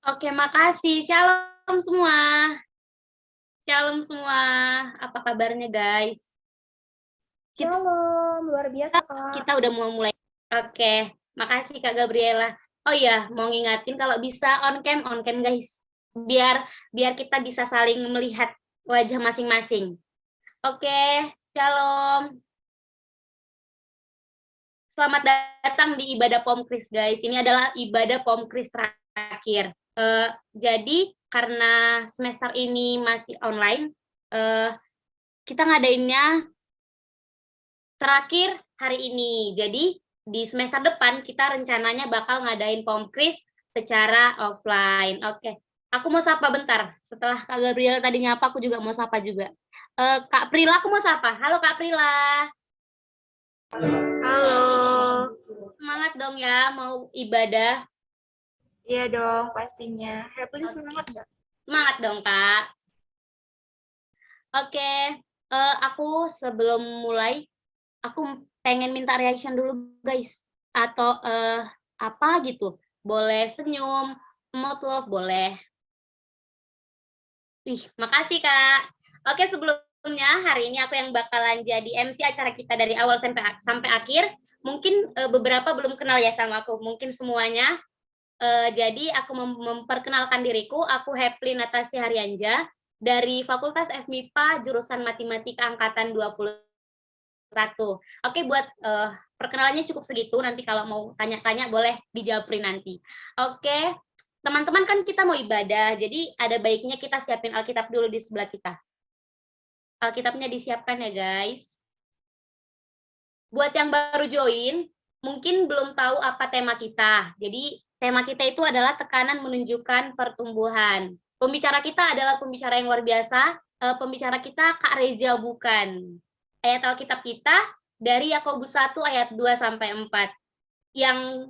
Oke, makasih. Shalom semua. Shalom semua. Apa kabarnya, guys? Kita Shalom, luar biasa Kak. kita udah mau mulai. Oke, makasih Kak Gabriela. Oh iya, mau ngingatin kalau bisa on cam guys. Biar biar kita bisa saling melihat wajah masing-masing. Oke, shalom. Selamat datang di ibadah Pomkris, guys. Ini adalah ibadah Pomkris terakhir. Jadi karena semester ini masih online, kita ngadainnya terakhir hari ini. Jadi di semester depan kita rencananya bakal ngadain Pomkris secara offline. Oke, aku mau sapa bentar. Setelah Kak Gabriel tadi nyapa, aku juga mau sapa juga. Kak Prila, aku mau sapa. Halo Kak Prila. Halo. Semangat dong ya mau ibadah. Iya dong, pastinya. Happy semangat nggak? Semangat dong Kak. Oke, aku sebelum mulai, aku pengen minta reaction dulu guys. Atau apa gitu. Boleh senyum, motlov, boleh. Makasih Kak. Oke, sebelumnya hari ini aku yang bakalan jadi MC acara kita dari awal sampai akhir. Mungkin beberapa belum kenal ya sama aku, mungkin semuanya. Jadi aku memperkenalkan diriku, aku Hepli Natasi Haryanja dari Fakultas FMIPA jurusan Matematika angkatan 21. Oke, buat perkenalannya cukup segitu, nanti kalau mau tanya-tanya boleh dijawabin nanti. Oke, teman-teman kan kita mau ibadah, jadi ada baiknya kita siapin Alkitab dulu di sebelah kita. Alkitabnya disiapkan ya guys. Buat yang baru join, mungkin belum tahu apa tema kita. Jadi tema kita itu adalah tekanan menunjukkan pertumbuhan. Pembicara kita adalah pembicara yang luar biasa. Pembicara kita Kak Reja bukan. Ayat Alkitab kita dari Yakobus 1 ayat 2 sampai 4. Yang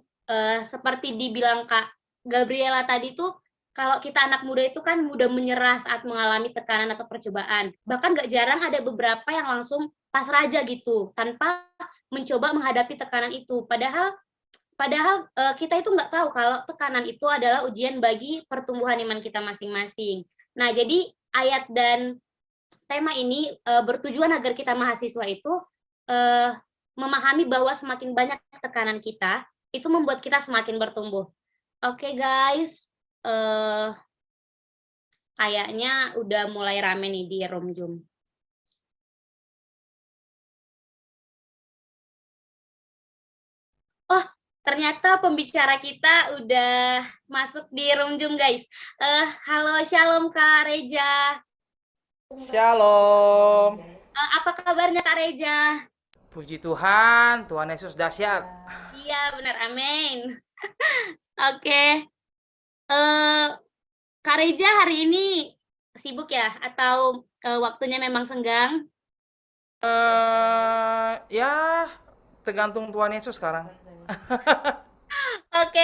seperti dibilang Kak Gabriela tadi tuh, kalau kita anak muda itu kan mudah menyerah saat mengalami tekanan atau percobaan. Bahkan gak jarang ada beberapa yang langsung pasrah aja gitu, tanpa mencoba menghadapi tekanan itu. Padahal kita itu nggak tahu kalau tekanan itu adalah ujian bagi pertumbuhan iman kita masing-masing. Nah, jadi ayat dan tema ini bertujuan agar kita mahasiswa itu memahami bahwa semakin banyak tekanan kita, itu membuat kita semakin bertumbuh. Oke guys, kayaknya udah mulai rame nih di room Zoom. Oh, ternyata pembicara kita udah masuk di room Zoom guys. Halo, shalom Kak Reja. Shalom. Apa kabarnya Kak Reja? Puji Tuhan, Tuhan Yesus dahsyat. Iya, benar, amin. Oke. Kak Reja hari ini sibuk ya? Atau waktunya memang senggang? Ya, tergantung Tuhan Yesus sekarang. Oke.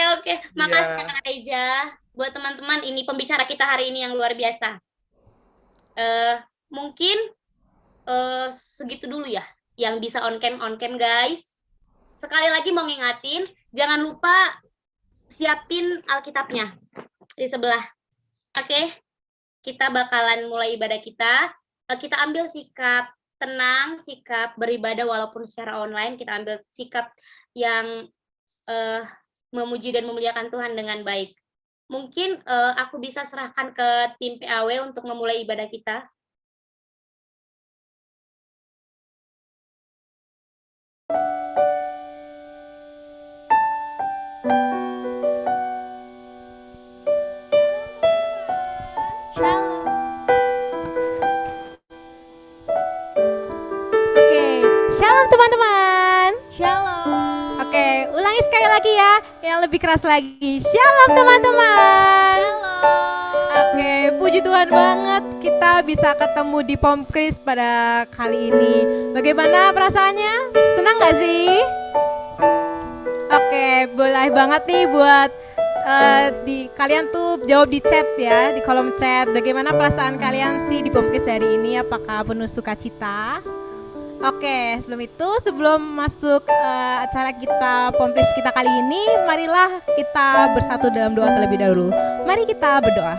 Makasih ya Iya. Kak Reja. Buat teman-teman, ini pembicara kita hari ini yang luar biasa. Mungkin segitu dulu ya, yang bisa on cam guys. Sekali lagi mau ngingatin, jangan lupa siapin Alkitabnya di sebelah. Oke, kita bakalan mulai ibadah kita. Kita ambil sikap tenang, sikap beribadah walaupun secara online. Kita ambil sikap yang memuji dan memuliakan Tuhan dengan baik. Mungkin aku bisa serahkan ke tim PAW untuk memulai ibadah kita. Oke, shalom teman-teman. Shalom. Oke, ulangi sekali lagi ya, yang lebih keras lagi. Shalom teman-teman. Shalom. Oke, puji Tuhan banget kita bisa ketemu di Pomkris pada kali ini. Bagaimana perasaannya? Senang gak sih? Oke, boleh banget nih buat di kalian tuh jawab di chat ya, di kolom chat. Bagaimana perasaan kalian sih di Pomkris hari ini? Apakah penuh sukacita? Oke, sebelum masuk acara kita Pompris kita kali ini, marilah kita bersatu dalam doa terlebih dahulu. Mari kita berdoa.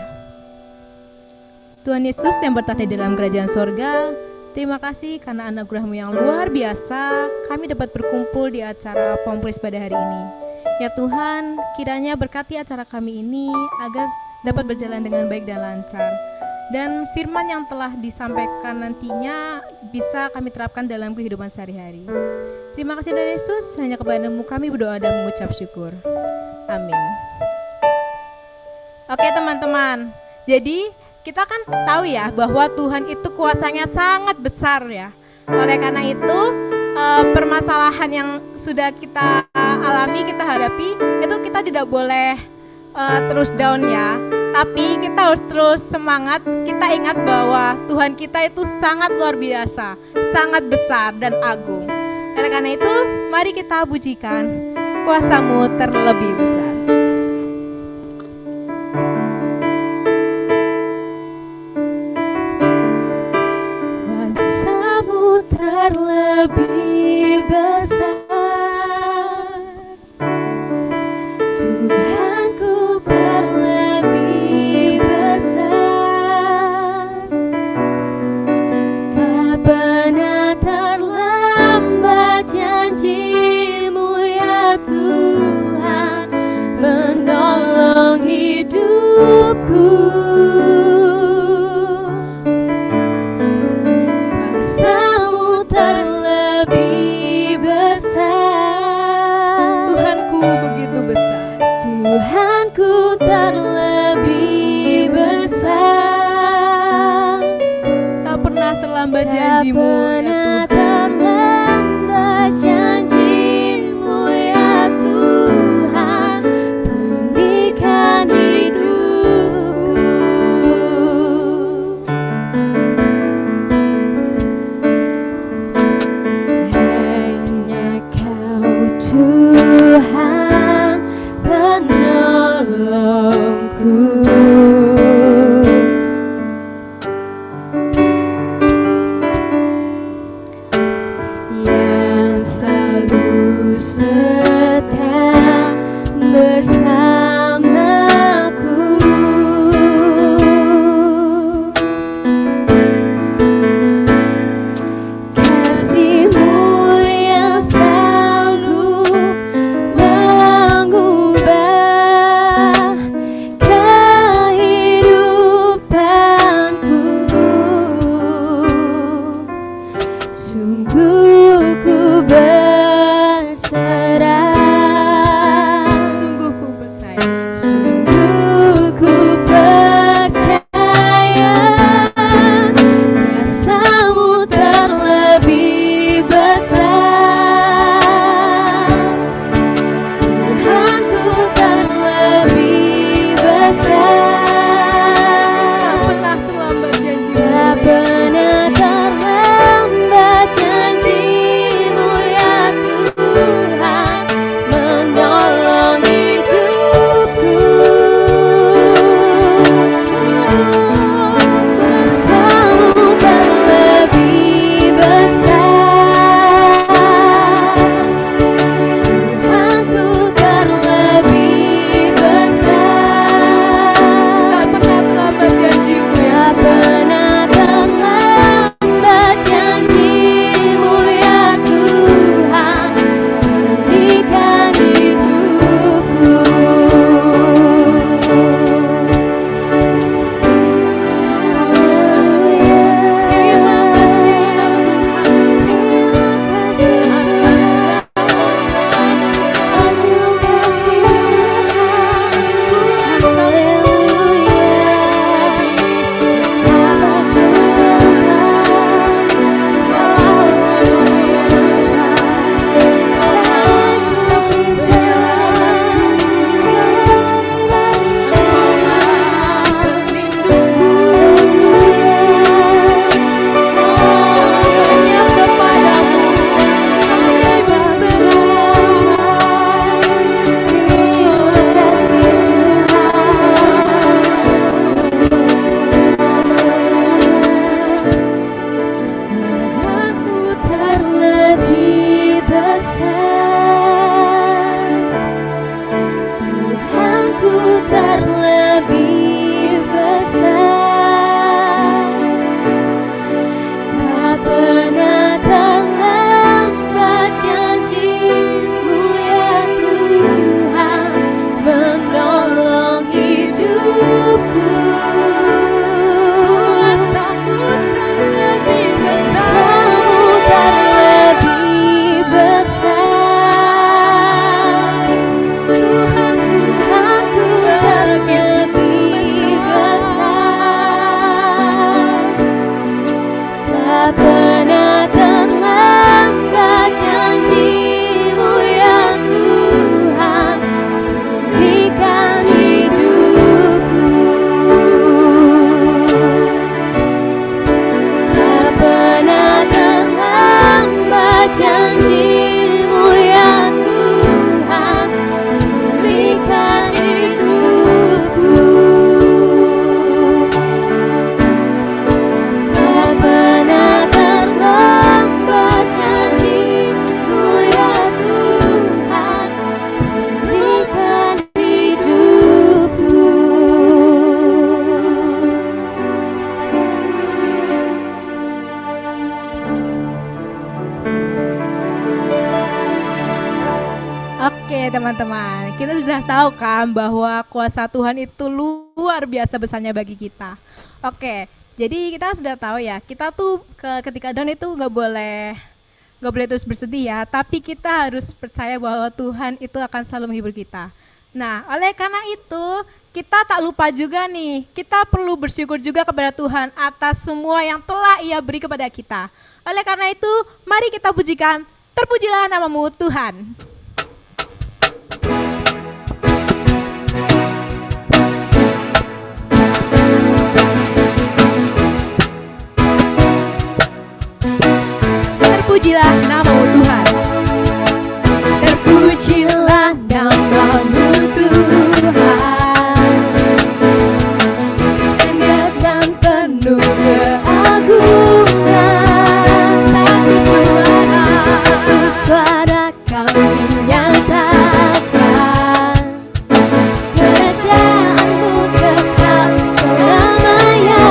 Tuhan Yesus yang bertata di dalam kerajaan sorga, terima kasih karena anugerah-Mu yang luar biasa, kami dapat berkumpul di acara Pompris pada hari ini. Ya Tuhan, kiranya berkati acara kami ini agar dapat berjalan dengan baik dan lancar. Dan firman yang telah disampaikan nantinya bisa kami terapkan dalam kehidupan sehari-hari. Terima kasih Tuhan Yesus, hanya kepada-Mu kami berdoa dan mengucap syukur. Amin. Oke teman-teman, jadi kita kan tahu ya bahwa Tuhan itu kuasanya sangat besar ya. Oleh karena itu permasalahan yang sudah kita alami, kita hadapi, itu kita tidak boleh terus down ya. Tapi kita harus terus semangat, kita ingat bahwa Tuhan kita itu sangat luar biasa, sangat besar dan agung. Oleh karena itu, mari kita pujikan kuasa-Mu terlebih besar. Kuasa-Mu terlebih besar, Tuhanku terlebih besar, tak pernah terlambat janji-Mu ya Tuhan, menolong hidupku. Kuasa-Mu terlebih besar, Tuhanku begitu besar. Tuhanku terlebih besar, Tak pernah terlambat tak janji-Mu ya pernah Tuhan. terlambat janji-Mu ya Tuhan, pulihkan hidupku. Hanya Kau Tuhan penolongku. teman-teman, kita sudah tahu kan bahwa kuasa Tuhan itu luar biasa besarnya bagi kita. Oke, jadi kita sudah tahu ya, kita tuh ketika down itu nggak boleh terus bersedih ya, tapi kita harus percaya bahwa Tuhan itu akan selalu menghibur kita. Nah, oleh karena itu kita tak lupa juga nih, kita perlu bersyukur juga kepada Tuhan atas semua yang telah Ia beri kepada kita. Oleh karena itu, mari kita pujikan, terpujilah namamu Tuhan. Terpujilah namamu Tuhan. Terpujilah namamu Tuhan, indah dan penuh keagungan. Satu suara kami nyatakan, kerajaanmu kekal selamanya.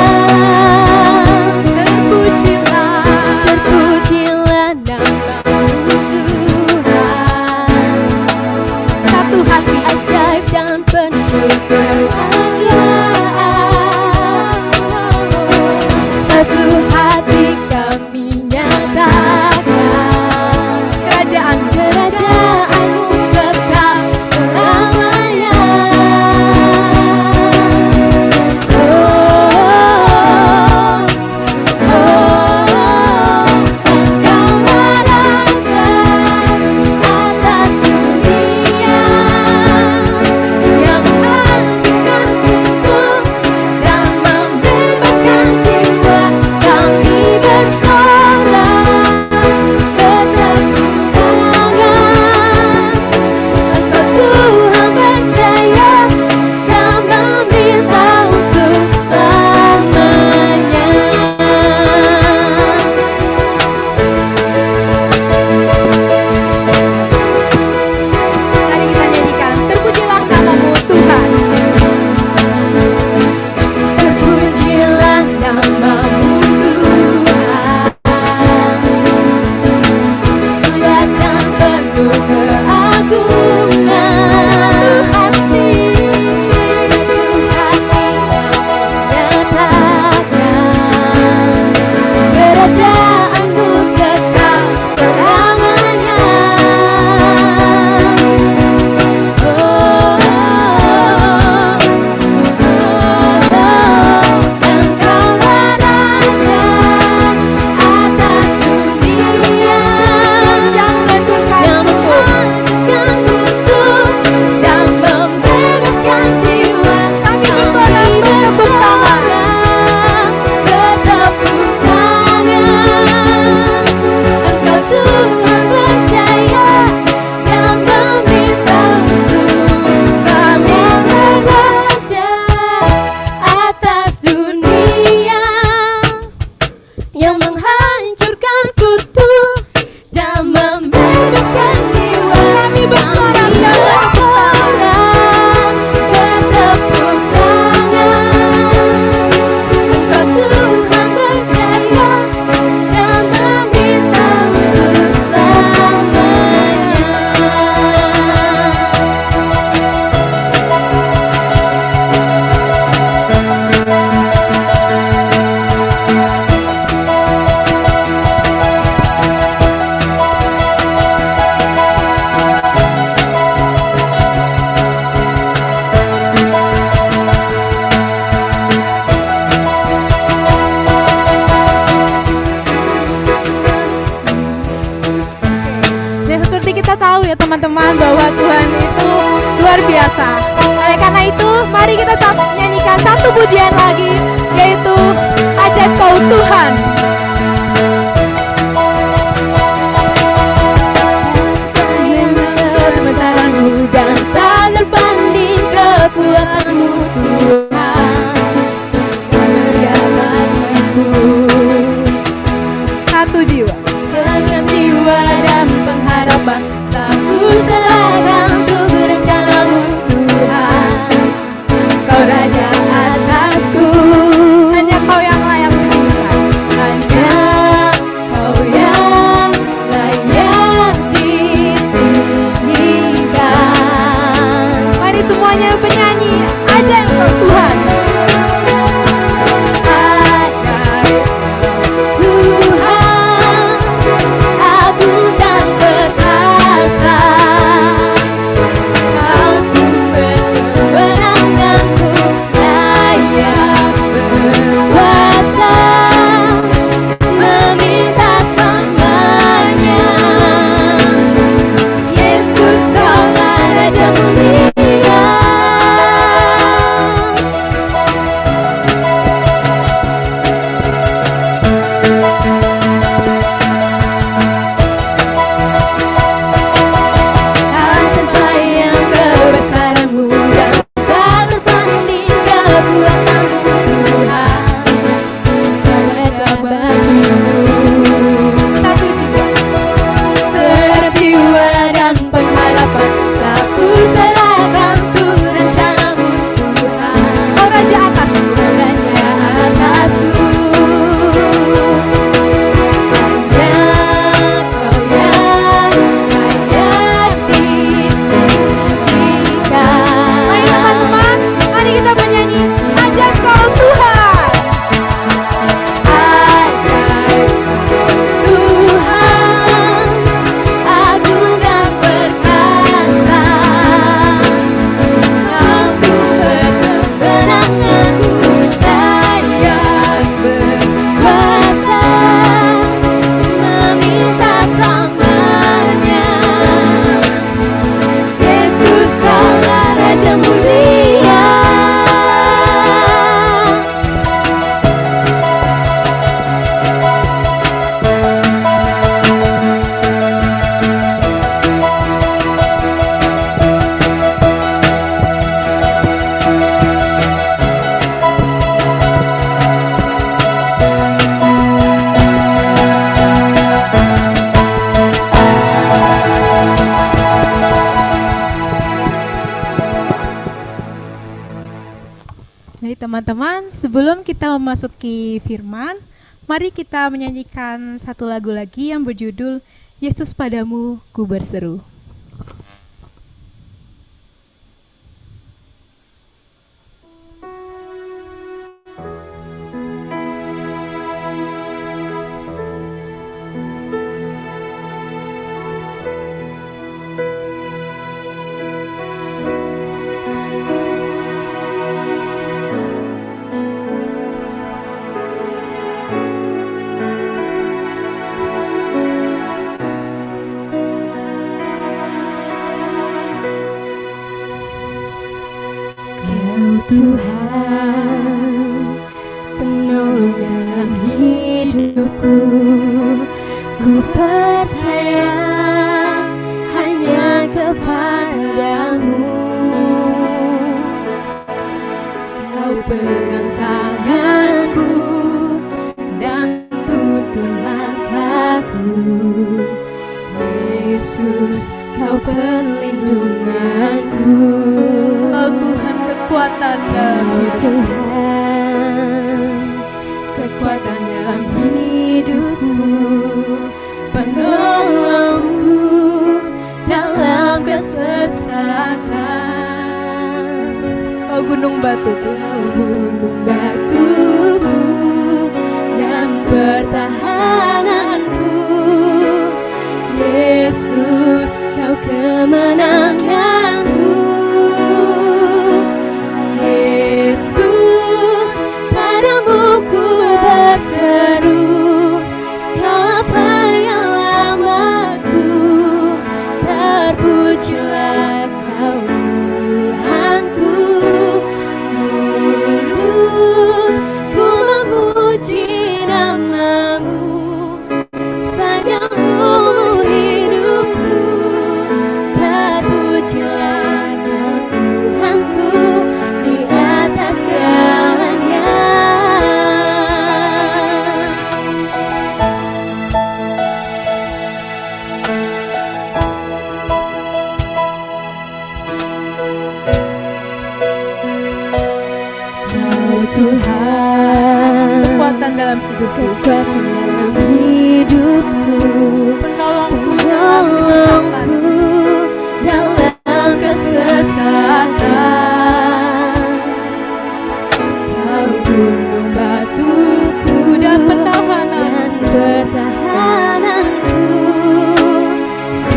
Terpujilah namamu Tuhan. Satu hati Ajaib dan penuh kebahagiaan, satu hati kami nyatakan, kerajaanmu kekal selamanya. teman-teman bahwa Tuhan itu luar biasa. Oleh karena itu, mari kita nyanyikan satu pujian lagi, yaitu Ajaib Kau Tuhan. Kebesaranmu dan tak terbanding kekuatanmu Tuhan, mulia bagiku. Satu jiwa, Serahkan jiwa dan pengharapan, tak ku serahkan untuk rencanamu Tuhan. Kau Raja atasku, hanya Kau yang layak ditinggikan. Tuhan. Ajaib Tuhan, agung dan perkasa, Kau sumber kemenanganku, layak berkuasa, meminta samanya. Yesus Allah Raja mulia. Tak terbayang kebesaranmu dan tak terpanding kekuatanmu Tuhan. Kau Raja bagiku. Satu jiwa, segenap jiwa dan pengharapan, tak ku serahkan untuk rencanamu Tuhan. Kau Raja atasku, Kau Raja atasku. Hanya Kau yang layak ditinggikan. Mari teman-teman, mari kita menyanyi Ajaib Kau Tuhan. Ajaib Tuhan, agung dan perkasa, Kau sumber kemenanganku, layak berkuasa, meminta samanya. Yesus Allah Raja mulia. Jadi teman-teman, sebelum kita memasuki firman, mari kita menyanyikan satu lagu lagi yang berjudul Yesus Padamu Ku Berseru. Kau Tuhan, penolong dalam hidupku, ku percaya hanya kepadamu. Kau pegang tanganku dan tuntun langkahku. Yesus, Kau perlindunganku. Kau Tuhan kekuatan dalam Kau hidup. Tuhan, kekuatan dalam hidupku, penolongku dalam kesesakan. Kau gunung batu Tuhan. Kau gunung batuku dan pertahananku. Yesus, Kau kemenanganku. Yesus, padamu ku berseru. Kau penyelamatku, terpujilah Kau Tuhanku. Mulut ku memuji namamu sepanjang umur hidupku. Terpujilah Kau Tuhanku di atas segalanya. Kau Tuhan, Kekuatan dalam hidupku. kekuatan dalam hidupku, Penolongku dalam kesesakan. penolongku, dalam kesesakan. gunung batuku dan pertahananku.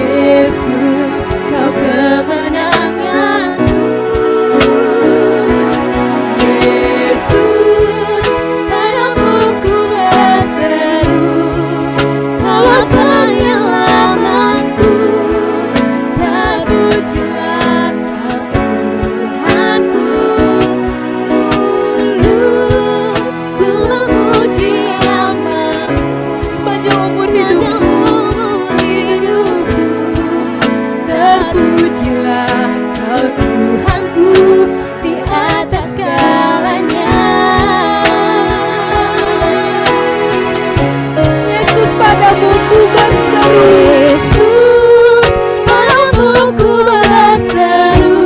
Yesus, kau kemenanganku. Yesus, Padamu ku berseru, Kau penyelamatku. Terpujilah Kau Tuhanku. Mulu ku memuji nama-Mu sepanjang umur sepanjang hidupku. umur hidupku. Terpujilah Kau Tuhanku di atas segalanya. Yesus, padamu ku berseru. Yesus, padamu ku berseru,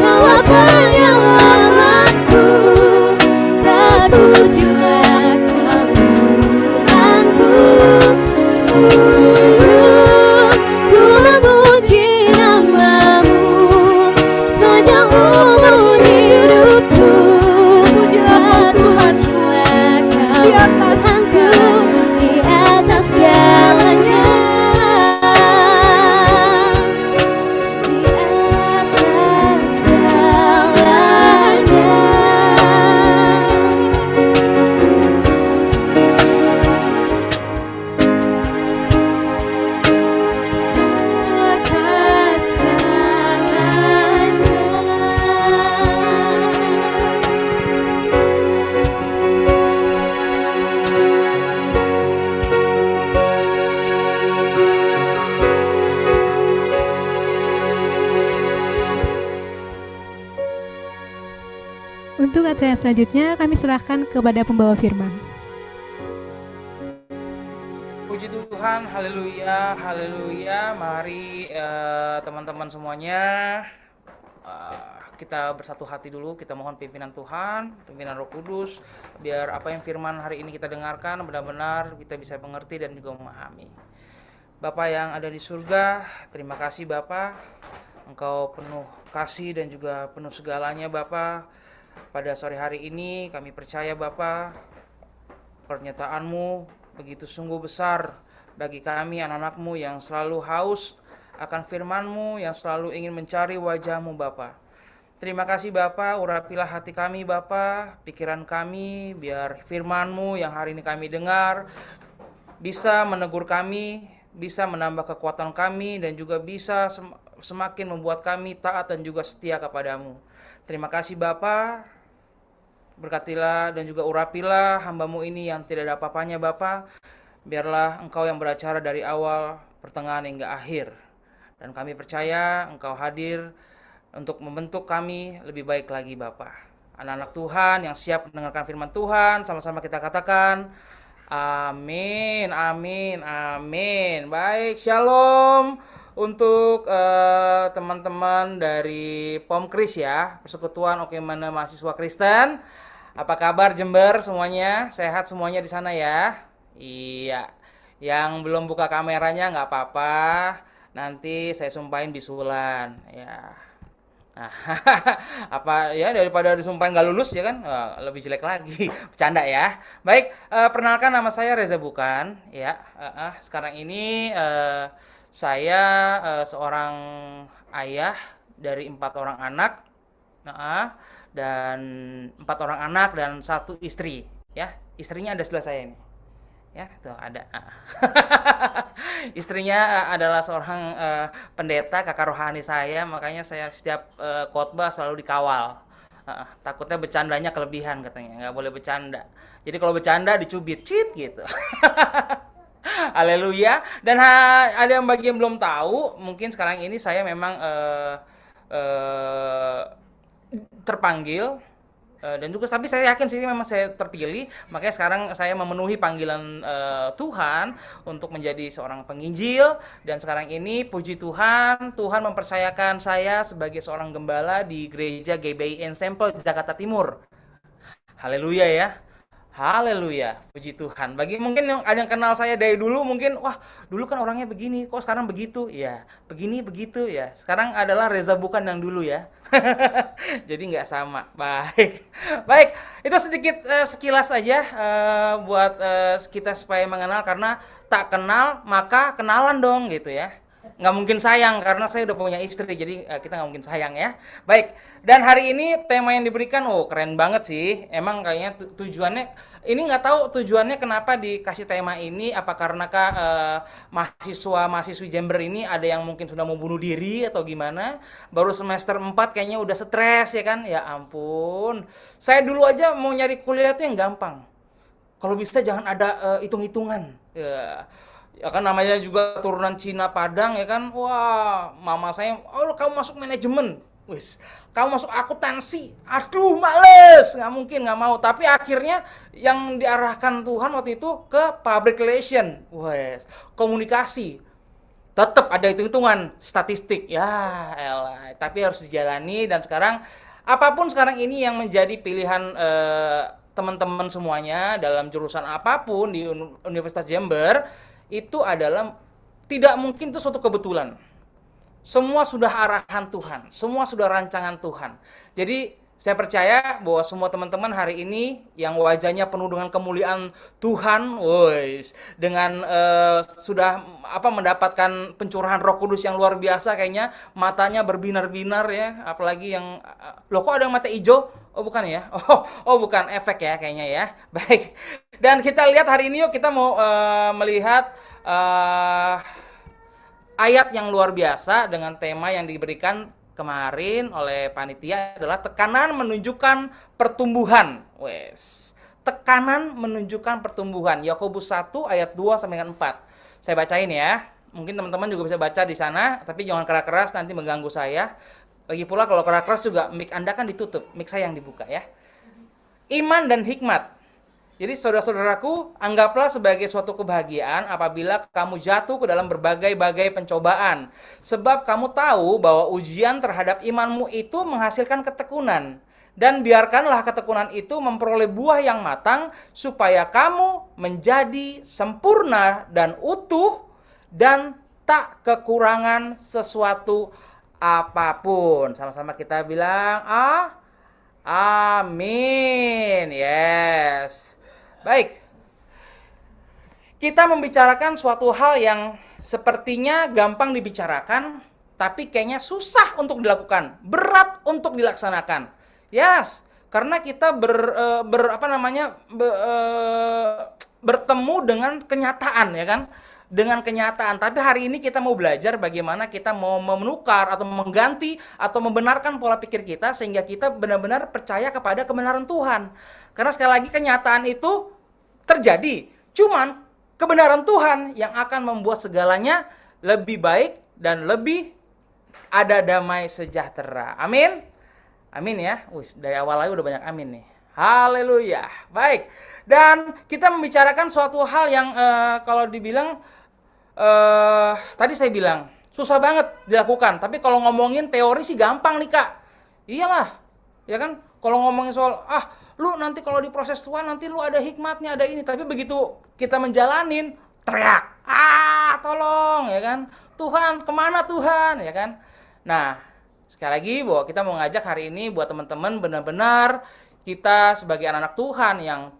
Kau penyelamatku. Terpujilah Kau Tuhanku. Mulu ku memuji nama-Mu sepanjang umur hidupku. Pujilah Tuhan Terpujilah Kau di atas Tuhanku segalanya. di atas segalanya. Di atas segalanya. Atas segalanya. Untuk acara selanjutnya kami serahkan kepada pembawa firman. Puji Tuhan, haleluya, haleluya. Mari teman-teman semuanya, kita bersatu hati dulu, kita mohon pimpinan Tuhan, pimpinan Roh Kudus, biar apa yang firman hari ini kita dengarkan benar-benar kita bisa mengerti dan juga memahami. Bapa yang ada di surga, terima kasih Bapa, Engkau penuh kasih dan juga penuh segalanya Bapa. Pada sore hari ini kami percaya Bapa, pernyataan-Mu begitu sungguh besar bagi kami anak-anak-Mu yang selalu haus akan firman-Mu, yang selalu ingin mencari wajah-Mu Bapa. Terima kasih Bapa, urapilah hati kami Bapa, pikiran kami, biar firman-Mu yang hari ini kami dengar bisa menegur kami, bisa menambah kekuatan kami, dan juga bisa semakin membuat kami taat dan juga setia kepadamu. Terima kasih Bapa, berkatilah dan juga urapilah hamba-Mu ini yang tidak ada apa-apanya Bapa. Biarlah Engkau yang beracara dari awal, pertengahan hingga akhir. Dan kami percaya Engkau hadir untuk membentuk kami lebih baik lagi Bapa. Anak-anak Tuhan yang siap mendengarkan firman Tuhan, sama-sama kita katakan amin, amin, amin. Baik, shalom untuk teman-teman dari Pomkris ya, Persekutuan Oke Mana Mahasiswa Kristen. Apa kabar Jember semuanya? Sehat semuanya di sana ya? Iya. Yang belum buka kameranya nggak apa-apa. Nanti saya sumpahin bisulan ya. Nah, apa ya, daripada disumpahin nggak lulus ya kan, lebih jelek lagi. Bercanda ya. Baik, perkenalkan nama saya Reza Bukan ya. Sekarang ini saya seorang ayah dari 4 orang anak, dan 4 orang anak dan 1 istri ya. Istrinya ada sebelah saya ini ya, tuh ada. Istrinya adalah seorang pendeta, kakak rohani saya, makanya saya setiap khotbah selalu dikawal. Takutnya bercandanya kelebihan katanya, nggak boleh bercanda. Jadi kalau bercanda dicubit, cit gitu. Haleluya. Dan ada yang bagi yang belum tahu, mungkin sekarang ini saya memang terpanggil, dan juga tapi saya yakin sih memang saya terpilih, makanya sekarang saya memenuhi panggilan Tuhan untuk menjadi seorang penginjil. Dan sekarang ini puji Tuhan, Tuhan mempercayakan saya sebagai seorang gembala di gereja GBI Ensemble Jakarta Timur. Haleluya ya. Haleluya, puji Tuhan. Bagi mungkin yang ada yang kenal saya dari dulu, mungkin wah dulu kan orangnya begini, kok sekarang begitu? Ya, begini begitu ya. Sekarang adalah Reza bukan yang dulu ya. Jadi nggak sama. Baik, baik. Itu sedikit sekilas aja buat kita supaya mengenal, karena tak kenal maka kenalan dong gitu ya. Nggak mungkin sayang karena saya udah punya istri, jadi kita nggak mungkin sayang ya. Baik, dan hari ini tema yang diberikan keren banget sih. Emang kayaknya tujuannya ini, nggak tahu tujuannya kenapa dikasih tema ini, apa karena mahasiswi Jember ini ada yang mungkin sudah mau bunuh diri atau gimana, baru semester 4 kayaknya udah stres ya kan. Ya ampun, saya dulu aja mau nyari kuliah tuh yang gampang, kalau bisa jangan ada hitung-hitungan ya kan, namanya juga turunan Cina Padang ya kan. Wah, mama saya, oh kamu masuk manajemen, wis kamu masuk akuntansi, aduh males, nggak mungkin, nggak mau. Tapi akhirnya yang diarahkan Tuhan waktu itu ke public relation, wes komunikasi, tetap ada hitung-hitungan statistik ya elah, tapi harus dijalani. Dan sekarang apapun sekarang ini yang menjadi pilihan teman-teman semuanya dalam jurusan apapun di Universitas Jember, itu adalah tidak mungkin itu suatu kebetulan. Semua sudah arahan Tuhan, semua sudah rancangan Tuhan. Jadi saya percaya bahwa semua teman-teman hari ini yang wajahnya penuh dengan kemuliaan Tuhan, dengan sudah mendapatkan pencurahan Roh Kudus yang luar biasa, kayaknya matanya berbinar-binar ya, apalagi yang loh kok ada yang mata hijau? Oh bukan ya? Oh bukan, efek ya kayaknya ya. Baik. Dan kita lihat hari ini yuk, kita mau melihat ayat yang luar biasa dengan tema yang diberikan kemarin oleh panitia adalah tekanan menunjukkan pertumbuhan. Tekanan menunjukkan pertumbuhan. Yakobus 1 ayat 2 sampai dengan 4. Saya bacain ya. Mungkin teman-teman juga bisa baca di sana, tapi jangan keras-keras nanti mengganggu saya. Lagi pula kalau keras-keras juga mic Anda kan ditutup, mic saya yang dibuka ya. Iman dan hikmat. Jadi saudara-saudaraku, anggaplah sebagai suatu kebahagiaan apabila kamu jatuh ke dalam berbagai-bagai pencobaan. Sebab kamu tahu bahwa ujian terhadap imanmu itu menghasilkan ketekunan. Dan biarkanlah ketekunan itu memperoleh buah yang matang, supaya kamu menjadi sempurna dan utuh, dan tak kekurangan sesuatu apapun. Sama-sama kita bilang, amin. Yes. Baik, kita membicarakan suatu hal yang sepertinya gampang dibicarakan, tapi kayaknya susah untuk dilakukan, berat untuk dilaksanakan. Yes, karena kita bertemu dengan kenyataan ya kan, dengan kenyataan. Tapi hari ini kita mau belajar bagaimana kita mau menukar atau mengganti atau membenarkan pola pikir kita sehingga kita benar-benar percaya kepada kebenaran Tuhan. Karena sekali lagi kenyataan itu terjadi. Cuman kebenaran Tuhan yang akan membuat segalanya lebih baik dan lebih ada damai sejahtera. Amin. Amin ya. Dari awal aja udah banyak amin nih. Haleluya. Baik. Dan kita membicarakan suatu hal yang kalau dibilang tadi saya bilang susah banget dilakukan. Tapi kalau ngomongin teori sih gampang nih Kak. Iyalah. Ya kan? Kalau ngomongin soal lu nanti kalau diproses Tuhan nanti lu ada hikmatnya, ada ini. Tapi begitu kita menjalanin, teriak, tolong ya kan, Tuhan kemana Tuhan ya kan. Nah sekali lagi bahwa kita mau ngajak hari ini buat teman-teman benar-benar kita sebagai anak-anak Tuhan yang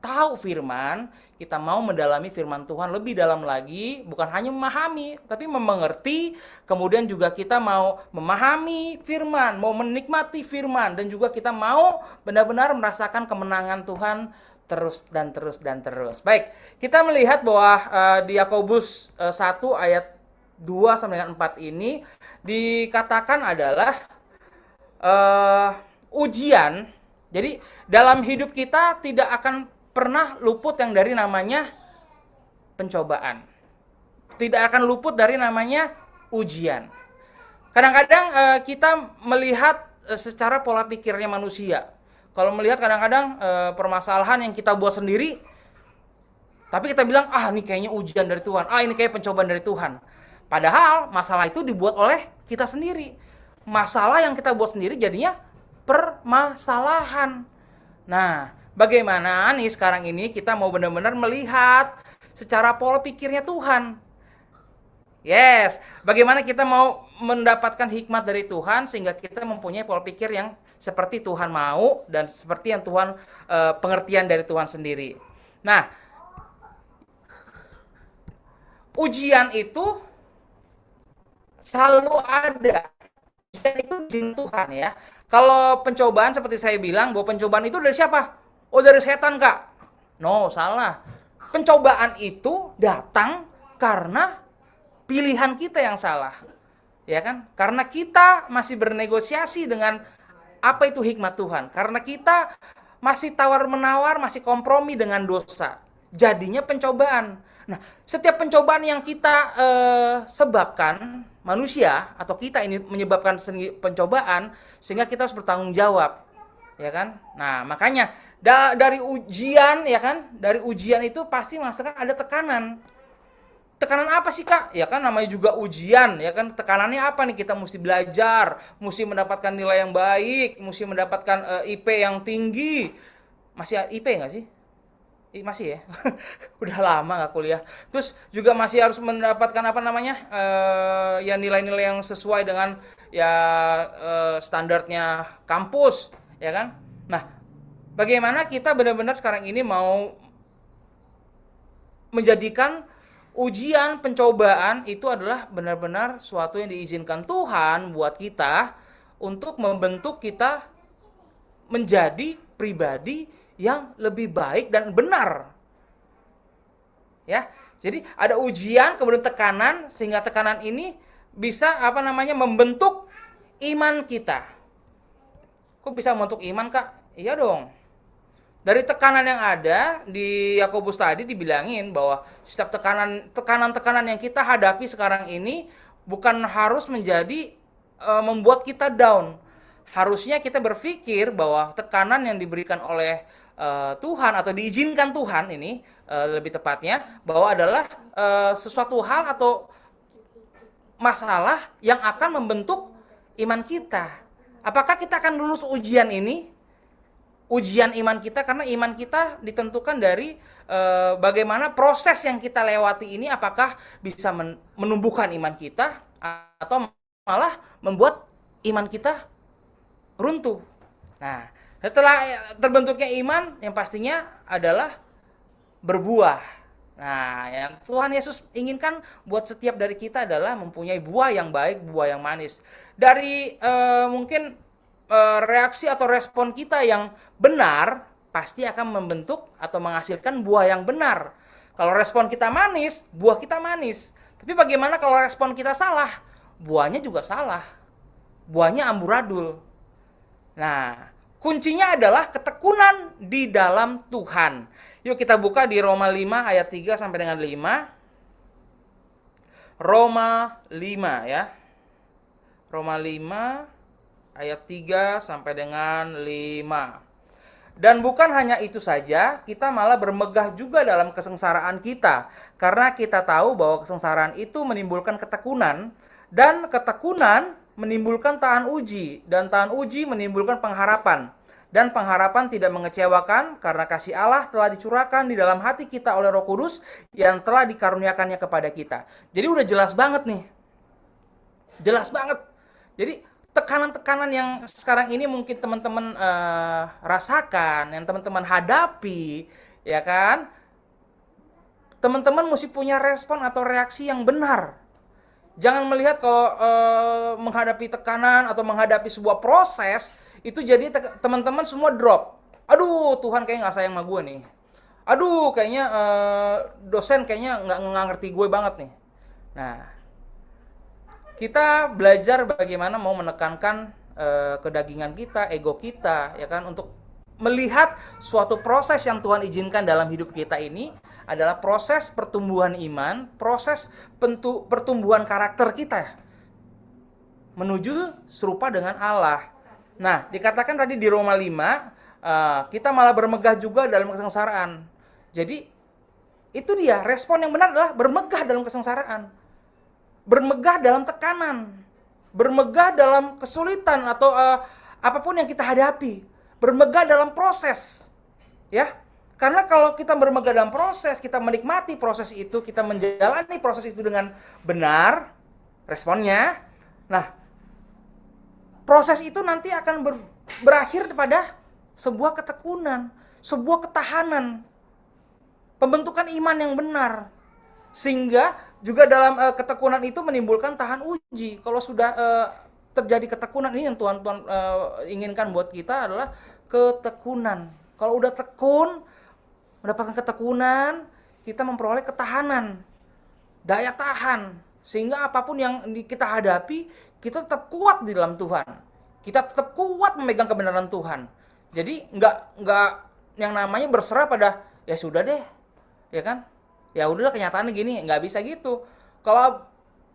tahu firman, kita mau mendalami firman Tuhan lebih dalam lagi, bukan hanya memahami, tapi mengerti. Kemudian juga kita mau memahami firman, mau menikmati firman, dan juga kita mau benar-benar merasakan kemenangan Tuhan terus dan terus dan terus. Baik, kita melihat bahwa di Yakobus 1 ayat 2 sampai dengan 4 ini dikatakan adalah ujian. Jadi dalam hidup kita tidak akan pernah luput yang dari namanya pencobaan. Tidak akan luput dari namanya ujian. Kadang-kadang kita melihat secara pola pikirnya manusia. Kalau melihat kadang-kadang permasalahan yang kita buat sendiri, tapi kita bilang, ini kayaknya ujian dari Tuhan. Ini kayak pencobaan dari Tuhan. Padahal masalah itu dibuat oleh kita sendiri. Masalah yang kita buat sendiri jadinya permasalahan. Nah, bagaimana nih sekarang ini kita mau benar-benar melihat secara pola pikirnya Tuhan. Yes, bagaimana kita mau mendapatkan hikmat dari Tuhan sehingga kita mempunyai pola pikir yang seperti Tuhan mau dan seperti yang Tuhan pengertian dari Tuhan sendiri. Nah, ujian itu selalu ada. Ujian itu izin Tuhan ya. Kalau pencobaan seperti saya bilang bahwa pencobaan itu dari siapa? Oh, dari setan, Kak. No, salah. Pencobaan itu datang karena pilihan kita yang salah. Ya kan? Karena kita masih bernegosiasi dengan apa itu hikmat Tuhan. Karena kita masih tawar-menawar, masih kompromi dengan dosa. Jadinya pencobaan. Nah, setiap pencobaan yang kita sebabkan, manusia atau kita ini menyebabkan pencobaan, sehingga kita harus bertanggung jawab. Ya kan? Nah, makanya dari ujian, ya kan? Dari ujian itu pasti menghasilkan ada tekanan. Tekanan apa sih, Kak? Ya kan namanya juga ujian, ya kan? Tekanannya apa nih? Kita mesti belajar, mesti mendapatkan nilai yang baik, mesti mendapatkan IP yang tinggi. Masih IP nggak sih? Masih ya. Udah lama nggak kuliah. Terus juga masih harus mendapatkan apa namanya? Ya nilai-nilai yang sesuai dengan ya standarnya kampus, ya kan? Nah, bagaimana kita benar-benar sekarang ini mau menjadikan ujian, pencobaan itu adalah benar-benar suatu yang diizinkan Tuhan buat kita untuk membentuk kita menjadi pribadi yang lebih baik dan benar. Ya. Jadi ada ujian kemudian tekanan sehingga tekanan ini bisa apa namanya membentuk iman kita. Kok bisa membentuk iman, Kak? Iya dong. Dari tekanan yang ada di Yakobus tadi dibilangin bahwa setiap tekanan yang kita hadapi sekarang ini bukan harus menjadi membuat kita down. Harusnya kita berpikir bahwa tekanan yang diberikan oleh Tuhan atau diizinkan Tuhan ini lebih tepatnya bahwa adalah sesuatu hal atau masalah yang akan membentuk iman kita. Apakah kita akan lulus ujian ini? Ujian iman kita, karena iman kita ditentukan dari bagaimana proses yang kita lewati ini, apakah bisa menumbuhkan iman kita atau malah membuat iman kita runtuh. Nah, setelah terbentuknya iman, yang pastinya adalah berbuah. Nah, yang Tuhan Yesus inginkan buat setiap dari kita adalah mempunyai buah yang baik, buah yang manis. Dari mungkin reaksi atau respon kita yang benar pasti akan membentuk atau menghasilkan buah yang benar. Kalau respon kita manis, buah kita manis. Tapi bagaimana kalau respon kita salah? Buahnya juga salah. Buahnya amburadul. Nah, kuncinya adalah ketekunan di dalam Tuhan. Yuk kita buka di Roma 5 ayat 3 sampai dengan 5. Roma 5 ya. Roma 5 ayat 3 sampai dengan 5. Dan bukan hanya itu saja, kita malah bermegah juga dalam kesengsaraan kita. Karena kita tahu bahwa kesengsaraan itu menimbulkan ketekunan, dan ketekunan menimbulkan tahan uji, dan tahan uji menimbulkan pengharapan. Dan pengharapan tidak mengecewakan karena kasih Allah telah dicurahkan di dalam hati kita oleh Roh Kudus yang telah dikaruniakannya kepada kita. Jadi udah jelas banget nih. Jelas banget. Jadi tekanan-tekanan yang sekarang ini mungkin teman-teman rasakan, yang teman-teman hadapi, ya kan? Teman-teman mesti punya respon atau reaksi yang benar. Jangan melihat kalau menghadapi tekanan atau menghadapi sebuah proses, itu jadi teman-teman semua drop. Aduh, Tuhan kayaknya nggak sayang sama gue nih. Aduh, kayaknya dosen kayaknya nggak ngerti gue banget nih. Nah, kita belajar bagaimana mau menekankan kedagingan kita, ego kita, ya kan, untuk melihat suatu proses yang Tuhan izinkan dalam hidup kita ini adalah proses pertumbuhan iman, proses pertumbuhan karakter kita menuju serupa dengan Allah. Nah, dikatakan tadi di Roma 5, kita malah bermegah juga dalam kesengsaraan. Jadi, itu dia, respon yang benar adalah bermegah dalam kesengsaraan. Bermegah dalam tekanan. Bermegah dalam kesulitan atau apapun yang kita hadapi. Bermegah dalam proses. Ya, karena kalau kita bermegah dalam proses, kita menikmati proses itu, kita menjalani proses itu dengan benar, responnya, nah, proses itu nanti akan berakhir pada sebuah ketekunan, sebuah ketahanan, pembentukan iman yang benar. Sehingga juga dalam ketekunan itu menimbulkan tahan uji. Kalau sudah terjadi ketekunan, ini yang Tuhan inginkan buat kita adalah ketekunan. Kalau udah tekun, mendapatkan ketekunan, kita memperoleh ketahanan, daya tahan. Sehingga apapun yang kita hadapi, kita tetap kuat di dalam Tuhan. Kita tetap kuat memegang kebenaran Tuhan. Jadi nggak yang namanya berserah pada ya sudah deh, ya kan? Ya udahlah kenyataannya gini, nggak bisa gitu. Kalau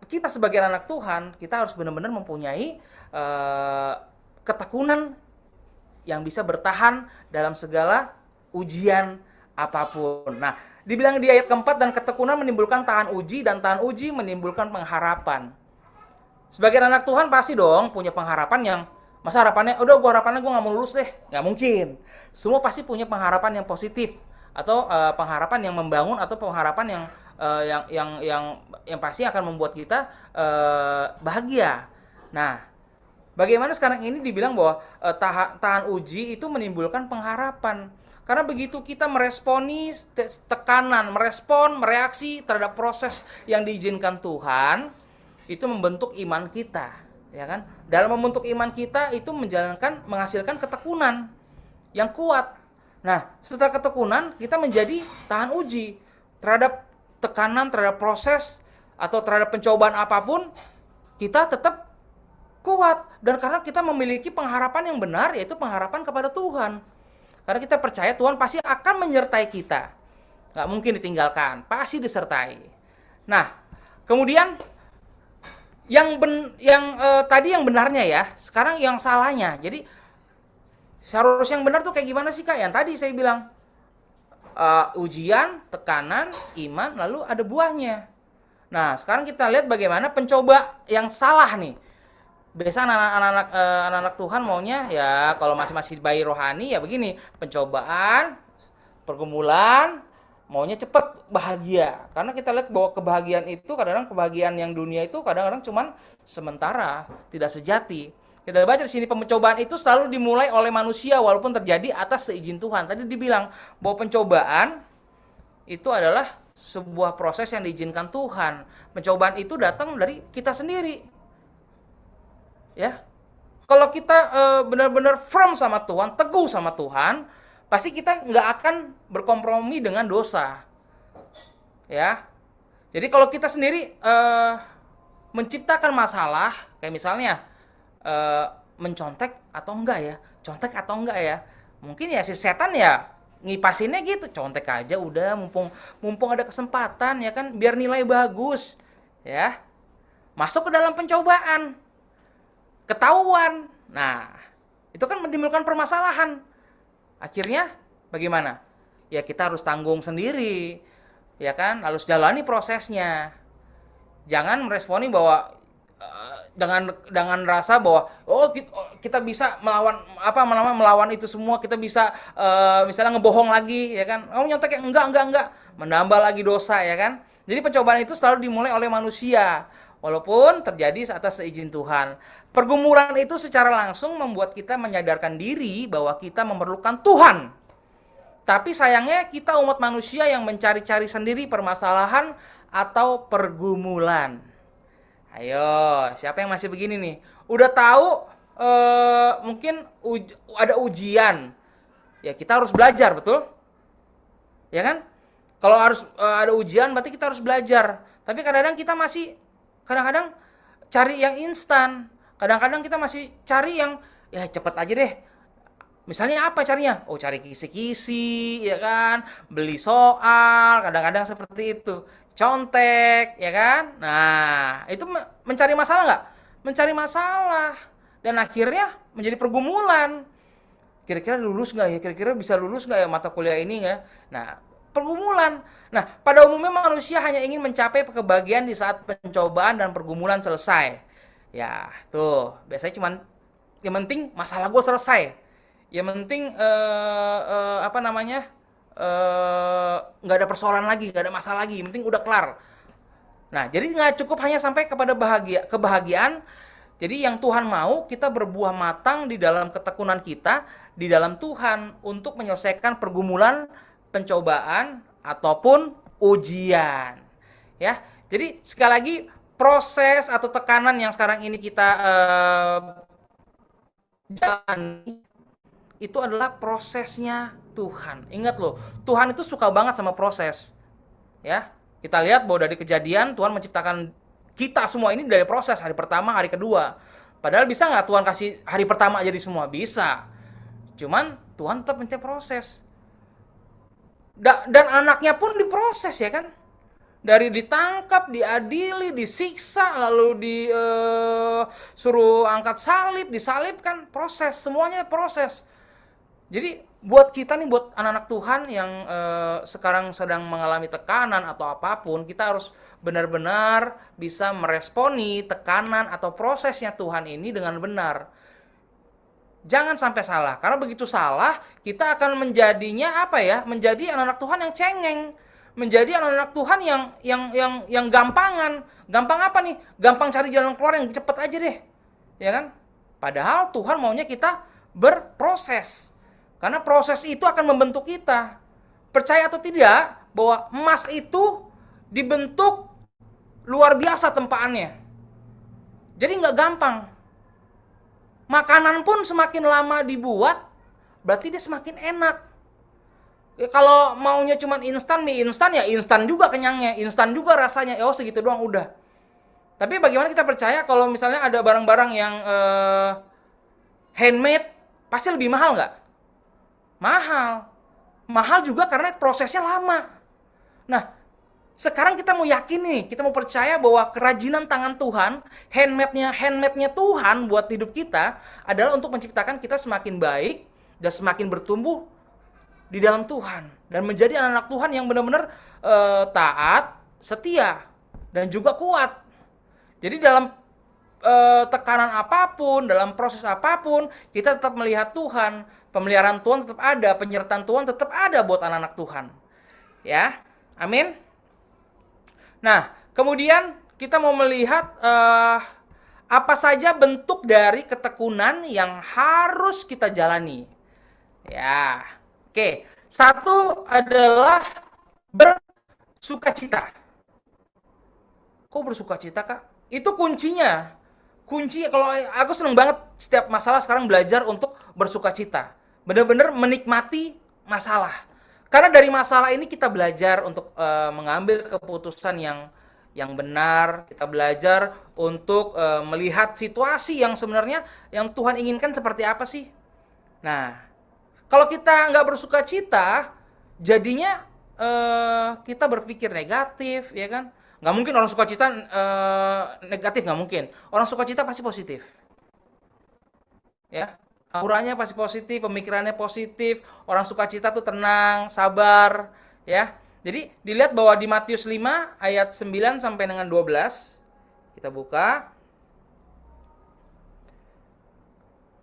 kita sebagai anak Tuhan, kita harus benar-benar mempunyai ketekunan yang bisa bertahan dalam segala ujian apapun. Nah, dibilang di ayat keempat, dan ketekunan menimbulkan tahan uji, dan tahan uji menimbulkan pengharapan. Sebagai anak Tuhan pasti dong punya pengharapan yang, masa harapannya, udah harapannya gue gak mau lulus deh. Gak mungkin. Semua pasti punya pengharapan yang positif, atau pengharapan yang membangun, atau pengharapan yang pasti akan membuat kita bahagia. Nah, bagaimana sekarang ini dibilang bahwa tahan uji itu menimbulkan pengharapan. Karena begitu kita meresponi tekanan, mereaksi terhadap proses yang diizinkan Tuhan, itu membentuk iman kita, ya kan? Dalam membentuk iman kita itu menghasilkan ketekunan yang kuat. Nah, setelah ketekunan kita menjadi tahan uji terhadap tekanan, terhadap proses atau terhadap pencobaan apapun, kita tetap kuat. Dan karena kita memiliki pengharapan yang benar, yaitu pengharapan kepada Tuhan. Karena kita percaya Tuhan pasti akan menyertai kita. Nggak mungkin ditinggalkan, pasti disertai. Nah, kemudian tadi yang benarnya ya, sekarang yang salahnya. Jadi seharusnya yang benar tuh kayak gimana sih Kak? Yang tadi saya bilang ujian, tekanan, iman, lalu ada buahnya. Nah, sekarang kita lihat bagaimana pencoba yang salah nih. Biasa anak-anak Tuhan maunya ya kalau masih bayi rohani ya begini, pencobaan, pergumulan, maunya cepat bahagia. Karena kita lihat bahwa kebahagiaan itu kadang-kadang kebahagiaan yang dunia itu kadang-kadang cuman sementara, tidak sejati. Kita baca di sini pencobaan itu selalu dimulai oleh manusia walaupun terjadi atas seizin Tuhan. Tadi dibilang bahwa pencobaan itu adalah sebuah proses yang diizinkan Tuhan. Pencobaan itu datang dari kita sendiri. Ya, kalau kita benar-benar firm sama Tuhan, teguh sama Tuhan, pasti kita nggak akan berkompromi dengan dosa. Ya, jadi kalau kita sendiri menciptakan masalah, kayak misalnya mencontek atau contek atau enggak ya, mungkin ya si setan ya ngipasinnya gitu, contek aja udah, mumpung ada kesempatan ya kan, biar nilai bagus, ya, masuk ke dalam pencobaan. Ketahuan. Nah, itu kan menimbulkan permasalahan. Akhirnya bagaimana? Ya kita harus tanggung sendiri. Ya kan? Harus jalani prosesnya. Jangan meresponi bahwa dengan rasa bahwa kita bisa melawan itu semua, kita bisa misalnya ngebohong lagi, ya kan? Kamu nyontek enggak, menambah lagi dosa, ya kan? Jadi pencobaan itu selalu dimulai oleh manusia. Walaupun terjadi atas seizin Tuhan. Pergumulan itu secara langsung membuat kita menyadarkan diri bahwa kita memerlukan Tuhan. Tapi sayangnya kita umat manusia yang mencari-cari sendiri permasalahan atau pergumulan. Ayo, siapa yang masih begini nih? Udah tahu mungkin ada ujian. Ya kita harus belajar, betul? Ya kan? Kalau harus ada ujian berarti kita harus belajar. Tapi kadang-kadang kita masih cari yang instan. Kadang-kadang kita masih cari yang ya cepet aja deh. Misalnya apa carinya? Oh, cari kisi-kisi, ya kan? Beli soal, kadang-kadang seperti itu. Contek, ya kan? Nah, itu mencari masalah nggak? Mencari masalah. Dan akhirnya menjadi pergumulan. Kira-kira lulus nggak ya? Kira-kira bisa lulus nggak ya mata kuliah ini ya? Nah, pergumulan. Nah, pada umumnya manusia hanya ingin mencapai kebahagiaan di saat pencobaan dan pergumulan selesai. Ya, tuh, biasanya cuman yang penting masalah gue selesai. Yang penting apa namanya? Nggak ada persoalan lagi, nggak ada masalah lagi. Yang penting udah kelar. Nah, jadi nggak cukup hanya sampai kepada kebahagiaan. Jadi yang Tuhan mau kita berbuah matang di dalam ketekunan kita, di dalam Tuhan untuk menyelesaikan pergumulan, pencobaan ataupun ujian. Ya. Jadi sekali lagi proses atau tekanan yang sekarang ini kita jalani itu adalah prosesnya Tuhan. Ingat loh, Tuhan itu suka banget sama proses. Ya. Kita lihat bahwa dari kejadian Tuhan menciptakan kita semua ini dari proses, hari pertama, hari kedua. Padahal bisa nggak Tuhan kasih hari pertama jadi semua? Bisa. Cuman Tuhan tetap mencari proses. Dan anaknya pun diproses ya kan. Dari ditangkap, diadili, disiksa, lalu disuruh angkat salib, disalibkan, proses. Semuanya proses. Jadi buat kita nih, buat anak-anak Tuhan yang sekarang sedang mengalami tekanan atau apapun, kita harus benar-benar bisa meresponi tekanan atau prosesnya Tuhan ini dengan benar. Jangan sampai salah, karena begitu salah, kita akan menjadinya apa ya? Menjadi anak-anak Tuhan yang cengeng, menjadi anak-anak Tuhan yang gampangan. Gampang apa nih? Gampang cari jalan keluar yang cepet aja deh, ya kan? Padahal Tuhan maunya kita berproses. Karena proses itu akan membentuk kita. Percaya atau tidak bahwa emas itu dibentuk luar biasa tempaannya. Jadi nggak gampang. Makanan pun semakin lama dibuat, berarti dia semakin enak. Kalau maunya cuma instan, mie instan ya instan juga kenyangnya, instan juga rasanya. Oh segitu doang udah. Tapi bagaimana kita percaya kalau misalnya ada barang-barang yang handmade, pasti lebih mahal nggak? Mahal juga karena prosesnya lama. Nah, sekarang kita mau yakin nih, kita mau percaya bahwa kerajinan tangan Tuhan, handmade-nya Tuhan buat hidup kita adalah untuk menciptakan kita semakin baik dan semakin bertumbuh di dalam Tuhan dan menjadi anak-anak Tuhan yang benar-benar taat, setia dan juga kuat. Jadi dalam tekanan apapun, dalam proses apapun, kita tetap melihat Tuhan. Pemeliharaan Tuhan tetap ada, penyertaan Tuhan tetap ada buat anak-anak Tuhan. Ya, amin. Nah, kemudian kita mau melihat apa saja bentuk dari ketekunan yang harus kita jalani. Ya, oke. Satu adalah bersukacita. Kok bersukacita, Kak? Itu kuncinya. Kalau aku seneng banget setiap masalah sekarang belajar untuk bersukacita. Benar-benar menikmati masalah. Karena dari masalah ini kita belajar untuk mengambil keputusan yang benar. Kita belajar untuk melihat situasi yang sebenarnya yang Tuhan inginkan seperti apa sih. Nah, kalau kita nggak bersukacita, jadinya kita berpikir negatif, ya kan? Nggak mungkin orang sukacita negatif, nggak mungkin. Orang sukacita pasti positif. Ya, auranya pasti positif, pemikirannya positif. Orang sukacita tuh tenang, sabar, ya. Jadi dilihat bahwa di Matius 5 ayat 9 sampai dengan 12. Kita buka.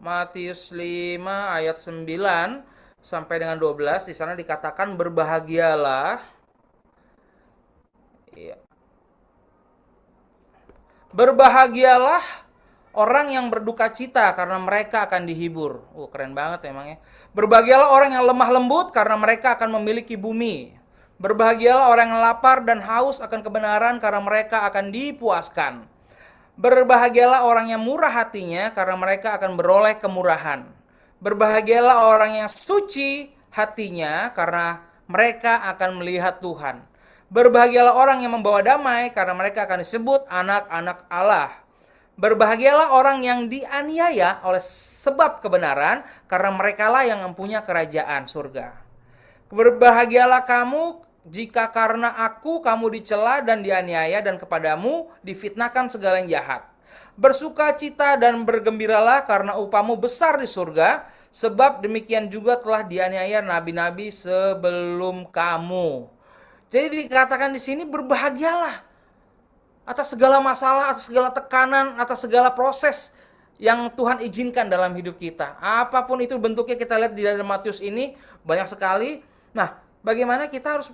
Matius 5 ayat 9 sampai dengan 12, di sana dikatakan berbahagialah. Iya. Berbahagialah orang yang berduka cita karena mereka akan dihibur. Keren banget emangnya. Berbahagialah orang yang lemah lembut karena mereka akan memiliki bumi. Berbahagialah orang yang lapar dan haus akan kebenaran karena mereka akan dipuaskan. Berbahagialah orang yang murah hatinya karena mereka akan beroleh kemurahan. Berbahagialah orang yang suci hatinya karena mereka akan melihat Tuhan. Berbahagialah orang yang membawa damai karena mereka akan disebut anak-anak Allah. Berbahagialah orang yang dianiaya oleh sebab kebenaran karena merekalah yang mempunyai kerajaan surga. Berbahagialah kamu jika karena aku kamu dicela dan dianiaya dan kepadamu difitnahkan segala yang jahat. Bersukacita dan bergembiralah karena upahmu besar di surga, sebab demikian juga telah dianiaya nabi-nabi sebelum kamu. Jadi dikatakan di sini berbahagialah atas segala masalah, atas segala tekanan, atas segala proses. yang Tuhan izinkan dalam hidup kita. Apapun itu bentuknya, kita lihat di dalam Matius ini banyak sekali. Nah, bagaimana kita harus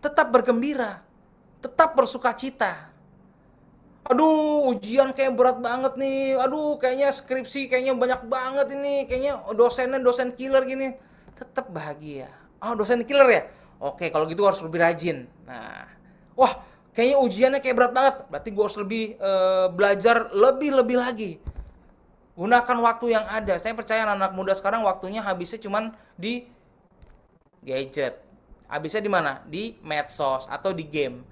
tetap bergembira, tetap bersukacita. Aduh, ujian kayak berat banget nih. Aduh, kayaknya skripsi kayaknya banyak banget ini. Kayaknya dosennya dosen killer gini. Tetap bahagia. Oh, dosen killer ya? Oke, kalau gitu harus lebih rajin. Nah, wah, kayaknya ujiannya kayak berat banget. Berarti gue harus lebih belajar lebih lagi. Gunakan waktu yang ada. Saya percaya anak-anak muda sekarang waktunya habisnya cuman di gadget. Habisnya di mana? Di medsos atau di game.